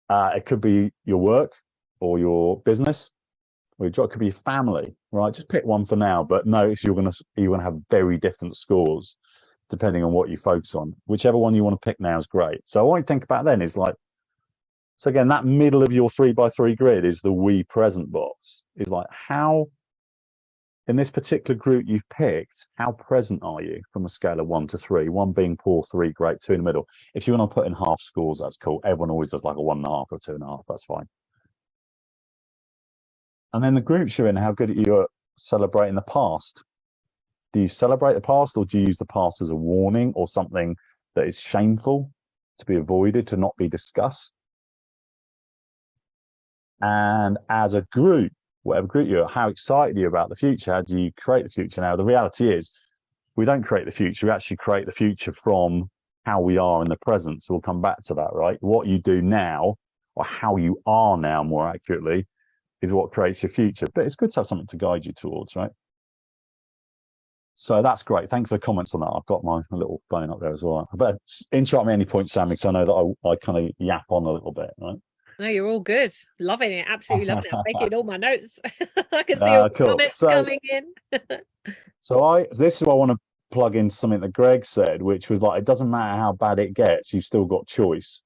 It could be your work or your business, or it could be family, right? Just pick one for now, but notice you're gonna have very different scores depending on what you focus on. Whichever one you want to pick now is great. So what I think about then is like, so again, that middle of your 3 by 3 grid is the we present box. Is like, how, in this particular group you've picked, how present are you from a scale of 1 to 3? 1 being poor, 3 great, 2 in the middle. If you want to put in half scores, that's cool. Everyone always does like a 1.5 or 2.5. That's fine. And then the groups you're in, how good are you at celebrating the past? Do you celebrate the past, or do you use the past as a warning or something that is shameful to be avoided, to not be discussed? And as a group, whatever group you're, how excited are you about the future? How do you create the future? Now, the reality is we don't create the future. We actually create the future from how we are in the present. So we'll come back to that, right? What you do now, or how you are now, more accurately, is what creates your future. But it's good to have something to guide you towards, right? So that's great. Thanks for the comments on that. I've got my little phone up there as well. I better interrupt me at any point, Sammy, because I know that I kind of yap on a little bit, right? No, you're all good. Loving it. Absolutely loving it. I'm making all my notes. I can see all the comments coming in. So this is what I want to plug in, something that Greg said, which was like, it doesn't matter how bad it gets, you've still got choice.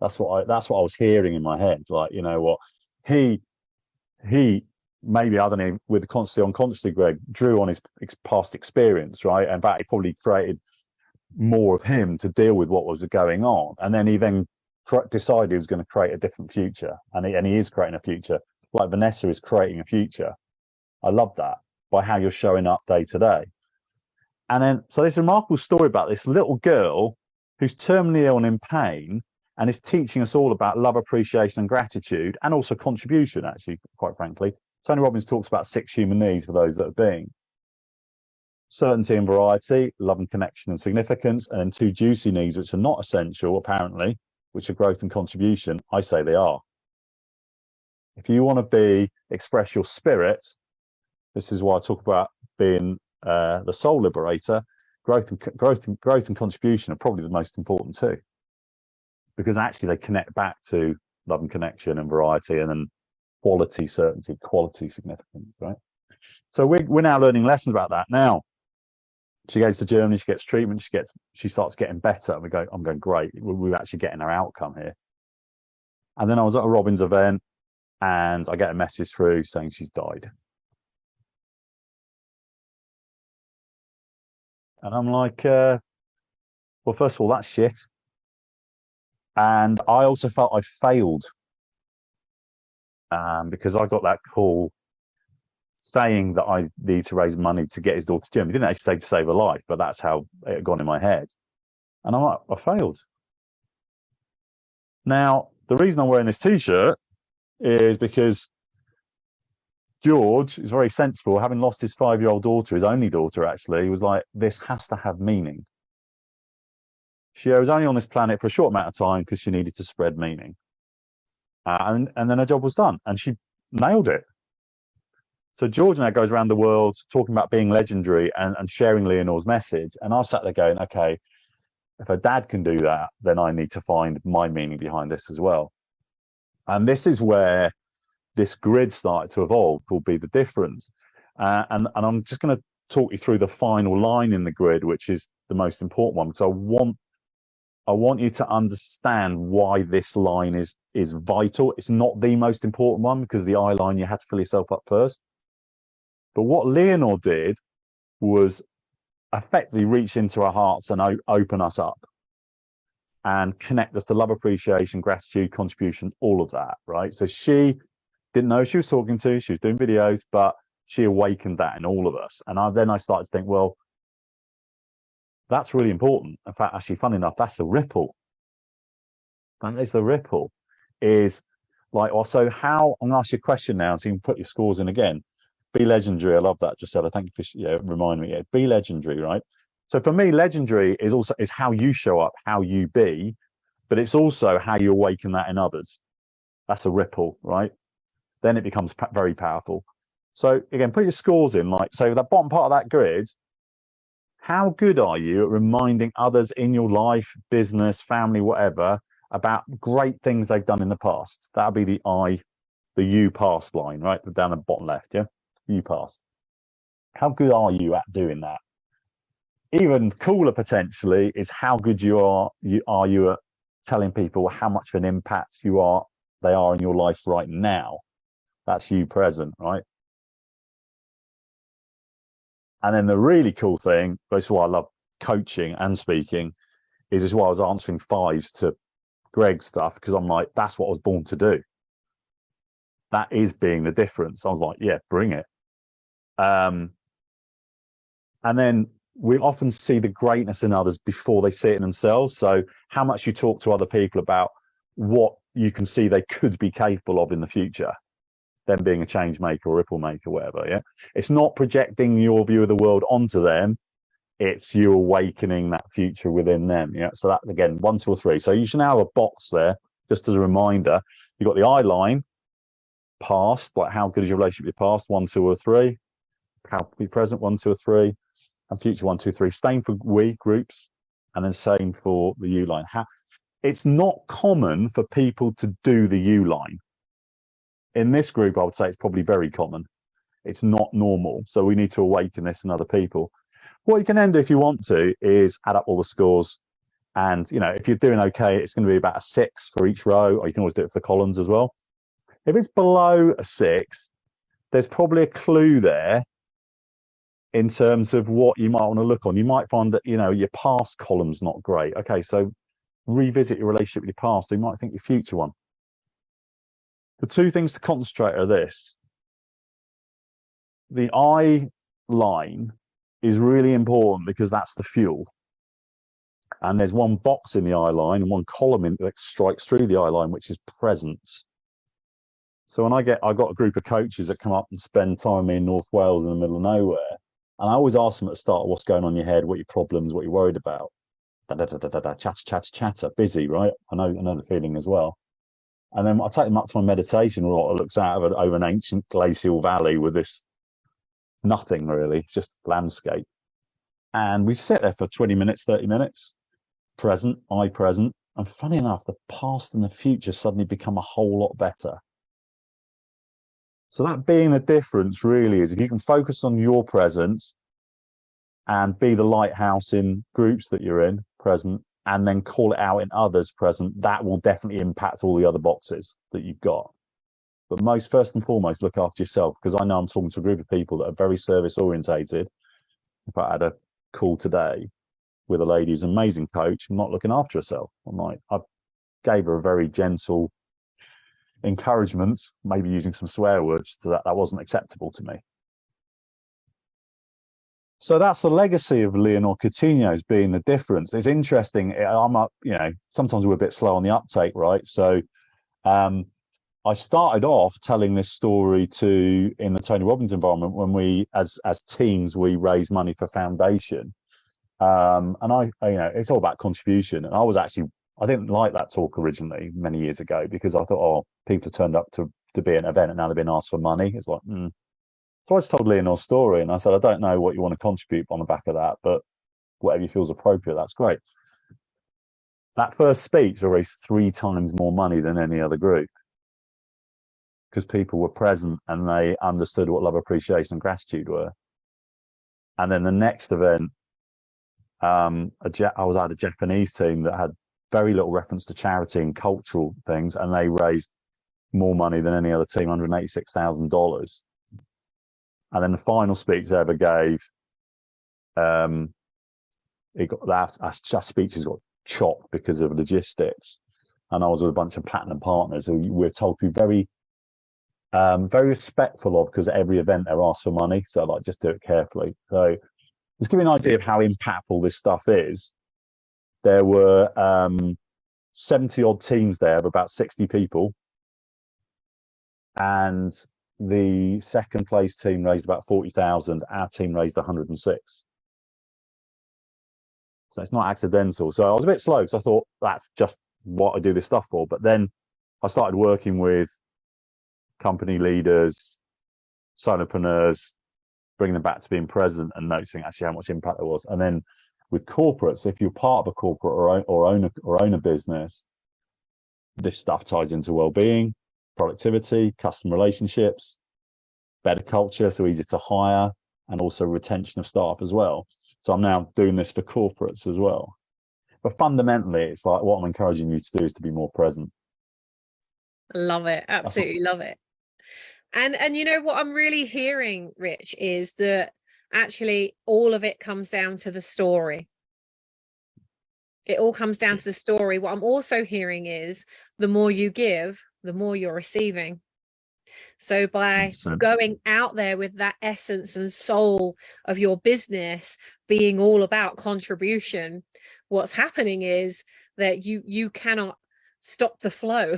That's what I was hearing in my head. Like, you know what, he maybe, I don't know, with the consciously unconsciously, Greg drew on his past experience, right? In fact, he probably created more of him to deal with what was going on, and then he decided he was going to create a different future, and he is creating a future, like Vanessa is creating a future. I love that, by how you're showing up day to day. And then, so this remarkable story about this little girl who's terminally ill and in pain, and is teaching us all about love, appreciation, and gratitude, and also contribution, actually, quite frankly. Tony Robbins talks about 6 human needs for those that are being. Certainty and variety, love and connection and significance, and then 2 juicy needs, which are not essential, apparently, which are growth and contribution. I say they are. If you want to express your spirit, this is why I talk about being the soul liberator. Growth and contribution are probably the most important too, because actually they connect back to love and connection and variety, and then quality, certainty, quality, significance, right? So we're now learning lessons about that. Now she goes to Germany, she gets treatment, she starts getting better, and I'm going, great, we're actually getting our outcome here. And then I was at a Robbins event, and I get a message through saying she's died. And I'm like, well, first of all, that's shit. And I also felt I failed, because I got that call saying that I need to raise money to get his daughter to Germany. He didn't actually say to save her life, but that's how it had gone in my head. And I'm like, I failed. Now, the reason I'm wearing this T-shirt is because George is very sensible. Having lost his 5-year-old daughter, his only daughter, actually, he was like, this has to have meaning. She was only on this planet for a short amount of time because she needed to spread meaning. And then her job was done, and she nailed it. So George now goes around the world talking about being legendary and sharing Leonore's message. And I sat there going, okay, if her dad can do that, then I need to find my meaning behind this as well. And this is where this grid started to evolve, called Be the Difference. And I'm just going to talk you through the final line in the grid, which is the most important one, because I want you to understand why this line is vital. It's not the most important one, because the I line, you had to fill yourself up first. But what Leonore did was effectively reach into our hearts and open us up and connect us to love, appreciation, gratitude, contribution, all of that, right? So she didn't know who she was talking to. She was doing videos, but she awakened that in all of us. And then I started to think, well, that's really important. In fact, actually, funny enough, that's the ripple. That is the ripple. Is like, also, how, I'm going to ask you a question now, so you can put your scores in again. Be legendary. I love that, Gisela. Thank you for remind me. Yeah, be legendary, right? So for me, legendary is how you show up, how you be, but it's also how you awaken that in others. That's a ripple, right? Then it becomes very powerful. So again, put your scores in. Like, so that bottom part of that grid, how good are you at reminding others in your life, business, family, whatever, about great things they've done in the past? That'll be the you past line, right? Down the bottom left, yeah? You past. How good are you at doing that? Even cooler potentially is how good you are at telling people how much of an impact they are in your life right now. That's you present, right? And then the really cool thing, this is why I love coaching and speaking, is why I was answering fives to Greg's stuff, because I'm like, that's what I was born to do. That is being the difference. I was like, yeah, bring it. And then we often see the greatness in others before they see it in themselves. So how much you talk to other people about what you can see they could be capable of in the future, them being a change maker or ripple maker, whatever. Yeah, it's not projecting your view of the world onto them, it's you awakening that future within them. Yeah, so that, again, 1, 2, or 3. So you should now have a box there, just as a reminder. You've got the I line, past, like how good is your relationship with your past, 1, 2, or 3. How to be present, 1, 2, or 3. And future, 1, 2, 3. Same for we groups, and then same for the U line. It's not common for people to do the U line. In this group, I would say it's probably very common. It's not normal. So we need to awaken this in other people. What you can then do if you want to is add up all the scores. And, if you're doing okay, it's going to be about a 6 for each row, or you can always do it for the columns as well. If it's below a 6, there's probably a clue there in terms of what you might want to look on. You might find that, your past column's not great. Okay, so revisit your relationship with your past. You might think your future one. The 2 things to concentrate are this. The I line is really important because that's the fuel. And there's one box in the I line and one column that strikes through the I line, which is presence. So when I've got a group of coaches that come up and spend time with me in North Wales in the middle of nowhere, and I always ask them at the start, what's going on in your head, what your problems, what you're worried about. Chatter, busy, right? I know the feeling as well. And then I take them up to my meditation where it looks out over an ancient glacial valley with this nothing really, just landscape. And we sit there for 20 minutes, 30 minutes, present, I present. And funny enough, the past and the future suddenly become a whole lot better. So that being the difference really is if you can focus on your presence and be the lighthouse in groups that you're in, present, and then call it out in others, present, that will definitely impact all the other boxes that you've got. But first and foremost, look after yourself, because I know I'm talking to a group of people that are very service orientated. In fact, I had a call today with a lady who's an amazing coach, not looking after herself. I gave her a very gentle encouragement, maybe using some swear words to that wasn't acceptable to me. So that's the legacy of Leonore Coutinho's being the difference. It's interesting. Sometimes we're a bit slow on the uptake, right? So I started off telling this story in the Tony Robbins environment when we, as teams, we raise money for foundation. And it's all about contribution. And I didn't like that talk originally many years ago because I thought, oh, people have turned up to be an event and now they've been asked for money. It's like, So I just told Leonor's story and I said, I don't know what you want to contribute on the back of that, but whatever you feel is appropriate, that's great. That first speech raised 3 times more money than any other group because people were present and they understood what love, appreciation and gratitude were. And then the next event, I was at a Japanese team that had very little reference to charity and cultural things, and they raised more money than any other team, $186,000. And then the final speech I ever gave, that speech has got chopped because of logistics. And I was with a bunch of platinum partners who we're told to be very, very respectful of, because at every event they're asked for money. So like, just do it carefully. So just give you an idea of how impactful this stuff is. There were 70 odd teams there of about 60 people. And the second place team raised about 40,000. Our team raised 106. So it's not accidental. So I was a bit slow because I thought that's just what I do this stuff for. But then I started working with company leaders, solopreneurs, bringing them back to being present and noticing actually how much impact there was. And then with corporates, if you're part of a corporate or own a business, this stuff ties into well-being, productivity, customer relationships, better culture, so easier to hire, and also retention of staff as well. So I'm now doing this for corporates as well. But fundamentally, it's like what I'm encouraging you to do is to be more present. Love it. Absolutely love it. And you know what I'm really hearing, Rich, is that actually all of it comes down to the story. It all comes down to the story. What I'm also hearing is the more you give, the more you're receiving. So by going out there with that essence and soul of your business being all about contribution, what's happening is that you cannot stop the flow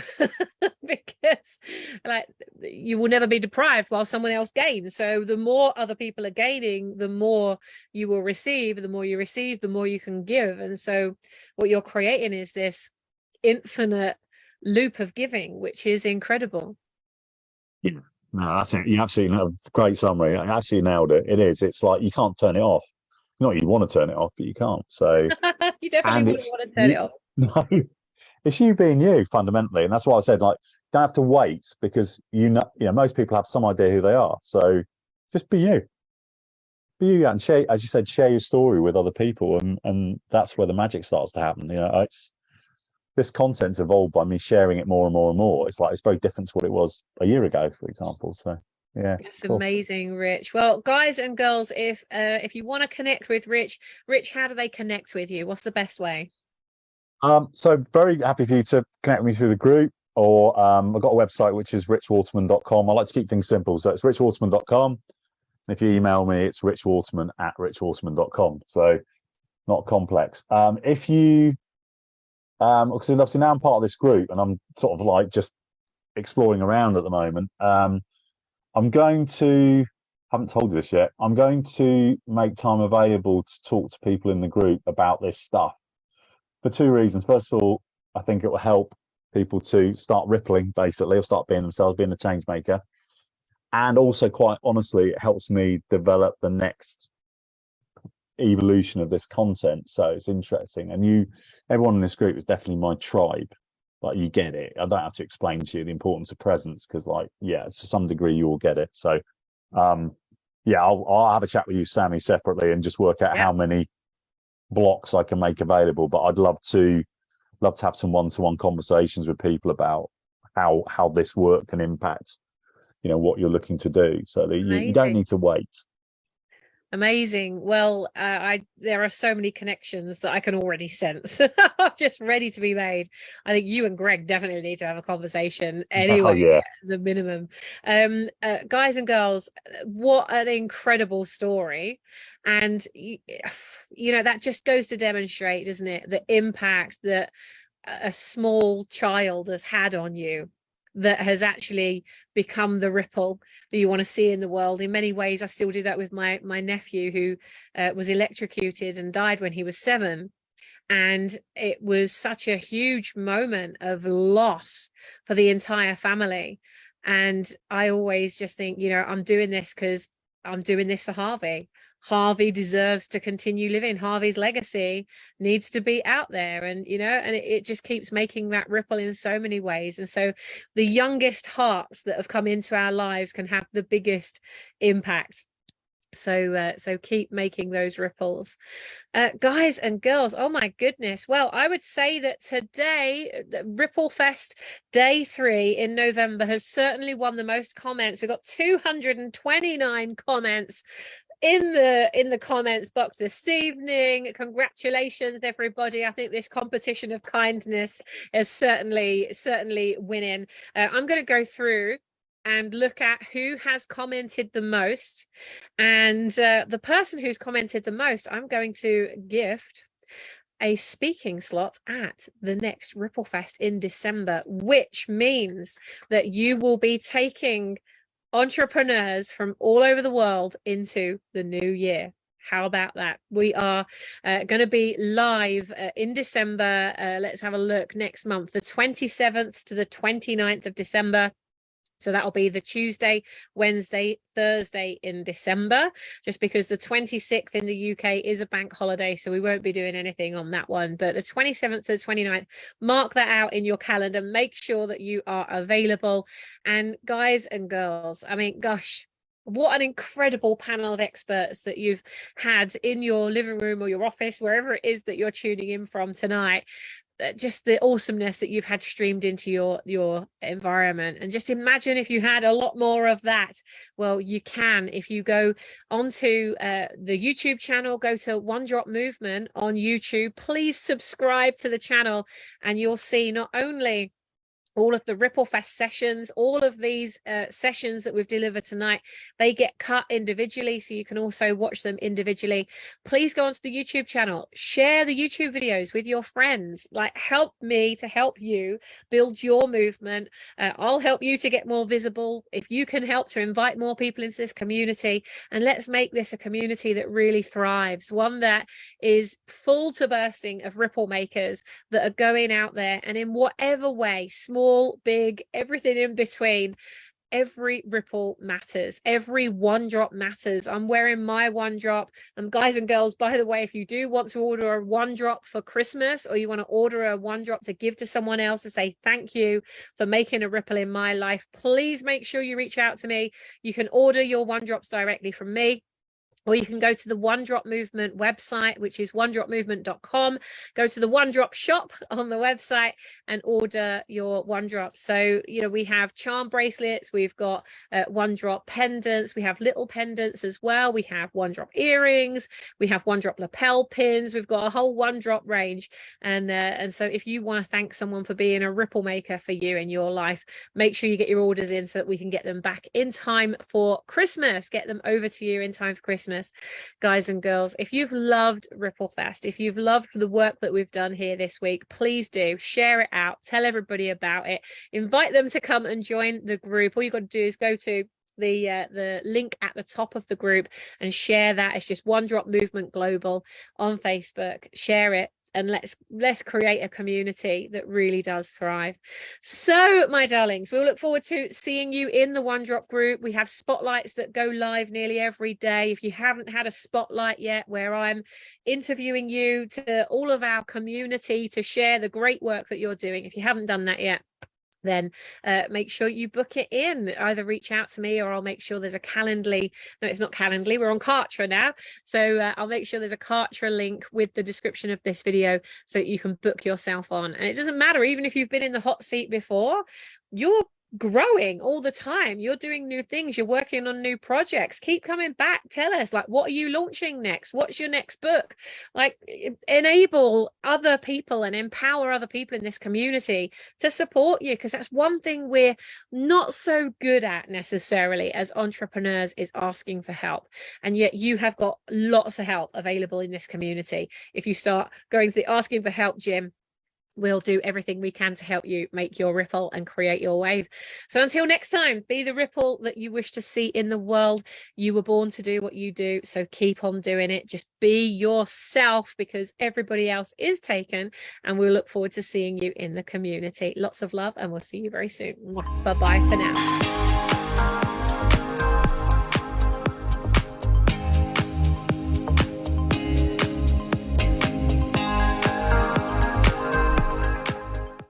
because like you will never be deprived while someone else gains. So the more other people are gaining, the more you will receive. The more you receive, the more you can give. And so what you're creating is this infinite loop of giving, which is incredible. Yeah, no, that's it. You absolutely know. Great summary. I absolutely nailed it. It is. It's like you can't turn it off. Not you want to turn it off, but you can't. So you definitely wouldn't want to turn it off. No, it's you being you fundamentally, and that's why I said like don't have to wait, because you know most people have some idea who they are. So just be you, and share, as you said, share your story with other people, and that's where the magic starts to happen. It's this content's evolved by me sharing it more and more and more. It's like it's very different to what it was a year ago, for example. So yeah, that's cool. Amazing, Rich. Well, guys and girls, if you want to connect with Rich, how do they connect with you? What's the best way? So very happy for you to connect with me through the group, or I've got a website which is richwaterman.com. I like to keep things simple, so it's richwaterman.com. And if you email me, it's richwaterman@richwaterman.com. So not complex. If you because obviously now I'm part of this group and I'm sort of like just exploring around at the moment. I'm going to, haven't told you this yet, I'm going to make time available to talk to people in the group about this stuff for 2 reasons. First of all, I think it will help people to start rippling, basically, or start being themselves, being a change maker. And also, quite honestly, it helps me develop the next evolution of this content. So it's interesting. And everyone in this group is definitely my tribe. Like, you get it. I don't have to explain to you the importance of presence, because to some degree you will get it. So I'll have a chat with you, Sammy, separately, and just work out how many blocks I can make available. But I'd love to have some one-to-one conversations with people about how this work can impact what you're looking to do, so that you don't need to wait. Amazing. Well, there are so many connections that I can already sense just ready to be made. I think you and Greg definitely need to have a conversation anyway, as a minimum. Guys and girls, what an incredible story. And that just goes to demonstrate, doesn't it, the impact that a small child has had on you, that has actually become the ripple that you want to see in the world. In many ways, I still do that with my nephew, who was electrocuted and died when he was 7. And it was such a huge moment of loss for the entire family. And I always just think, you know, I'm doing this because I'm doing this for Harvey. Harvey deserves to continue living. Harvey's legacy needs to be out there, and you know, and it just keeps making that ripple in so many ways. And so the youngest hearts that have come into our lives can have the biggest impact. So keep making those ripples, guys and girls. Oh my goodness. Well, I would say that today, RippleFest day 3 in November has certainly won the most comments. We've got 229 comments in the comments box this evening. Congratulations, everybody. I think this competition of kindness is certainly winning. I'm going to go through and look at who has commented the most, and the person who's commented the most, I'm going to gift a speaking slot at the next RippleFest in December, which means that you will be taking entrepreneurs from all over the world into the new year. How about that? We are going to be live in December. Let's have a look. Next month, the 27th to the 29th of December. So that'll be the Tuesday, Wednesday, Thursday in December, just because the 26th in the UK is a bank holiday, so we won't be doing anything on that one. But the 27th to the 29th, mark that out in your calendar. Make sure that you are available. And guys and girls, I mean, gosh, what an incredible panel of experts that you've had in your living room or your office, wherever it is that you're tuning in from tonight. Just the awesomeness that you've had streamed into your environment. And just imagine if you had a lot more of that. Well, you can if you go onto the YouTube channel, go to One Drop Movement on YouTube. Please subscribe to the channel, and you'll see not only all of the RippleFest sessions, all of these sessions that we've delivered tonight, they get cut individually, so you can also watch them individually. Please go onto the YouTube channel, share the YouTube videos with your friends, like help me to help you build your movement. I'll help you to get more visible. If you can help to invite more people into this community, and let's make this a community that really thrives, one that is full to bursting of ripple makers that are going out there, and in whatever way, small, big, everything in between, every ripple matters. Every one drop matters. I'm wearing my one drop. And guys and girls, by the way, if you do want to order a one drop for Christmas, or you want to order a one drop to give to someone else to say thank you for making a ripple in my life, please make sure you reach out to me. You can order your one drops directly from me, or you can go to the One Drop Movement website, which is onedropmovement.com. Go to the One Drop shop on the website and order your one drop. So, you know, we have charm bracelets, we've got one drop pendants, we have little pendants as well, we have one drop earrings, we have one drop lapel pins, we've got a whole one drop range. And so if you want to thank someone for being a ripple maker for you in your life, make sure you get your orders in so that we can get them back in time for Christmas, get them over to you in time for Christmas. Guys and girls, if you've loved RippleFest, if you've loved the work that we've done here this week, please do share it out, tell everybody about it, invite them to come and join the group. All you've got to do is go to the link at the top of the group and share that. It's just One Drop Movement Global on Facebook. Share it, and let's create a community that really does thrive. So, my darlings, we'll look forward to seeing you in the One Drop group. We have spotlights that go live nearly every day. If you haven't had a spotlight yet, where I'm interviewing you to all of our community to share the great work that you're doing, if you haven't done that yet, then make sure you book it in. Either reach out to me, or I'll make sure there's a Calendly. No, it's not Calendly, we're on Kartra now, so I'll make sure there's a Kartra link with the description of this video so that you can book yourself on. And it doesn't matter, even if you've been in the hot seat before, you're growing all the time, you're doing new things, you're working on new projects. Keep coming back, tell us, like, what are you launching next? What's your next book? Like, enable other people and empower other people in this community to support you, because that's one thing we're not so good at necessarily as entrepreneurs, is asking for help. And yet you have got lots of help available in this community. If you start going to the asking for help gym, we'll do everything we can to help you make your ripple and create your wave. So until next time, be the ripple that you wish to see in the world. You were born to do what you do, so keep on doing it. Just be yourself, because everybody else is taken, and we'll look forward to seeing you in the community. Lots of love, and we'll see you very soon. Bye-bye for now.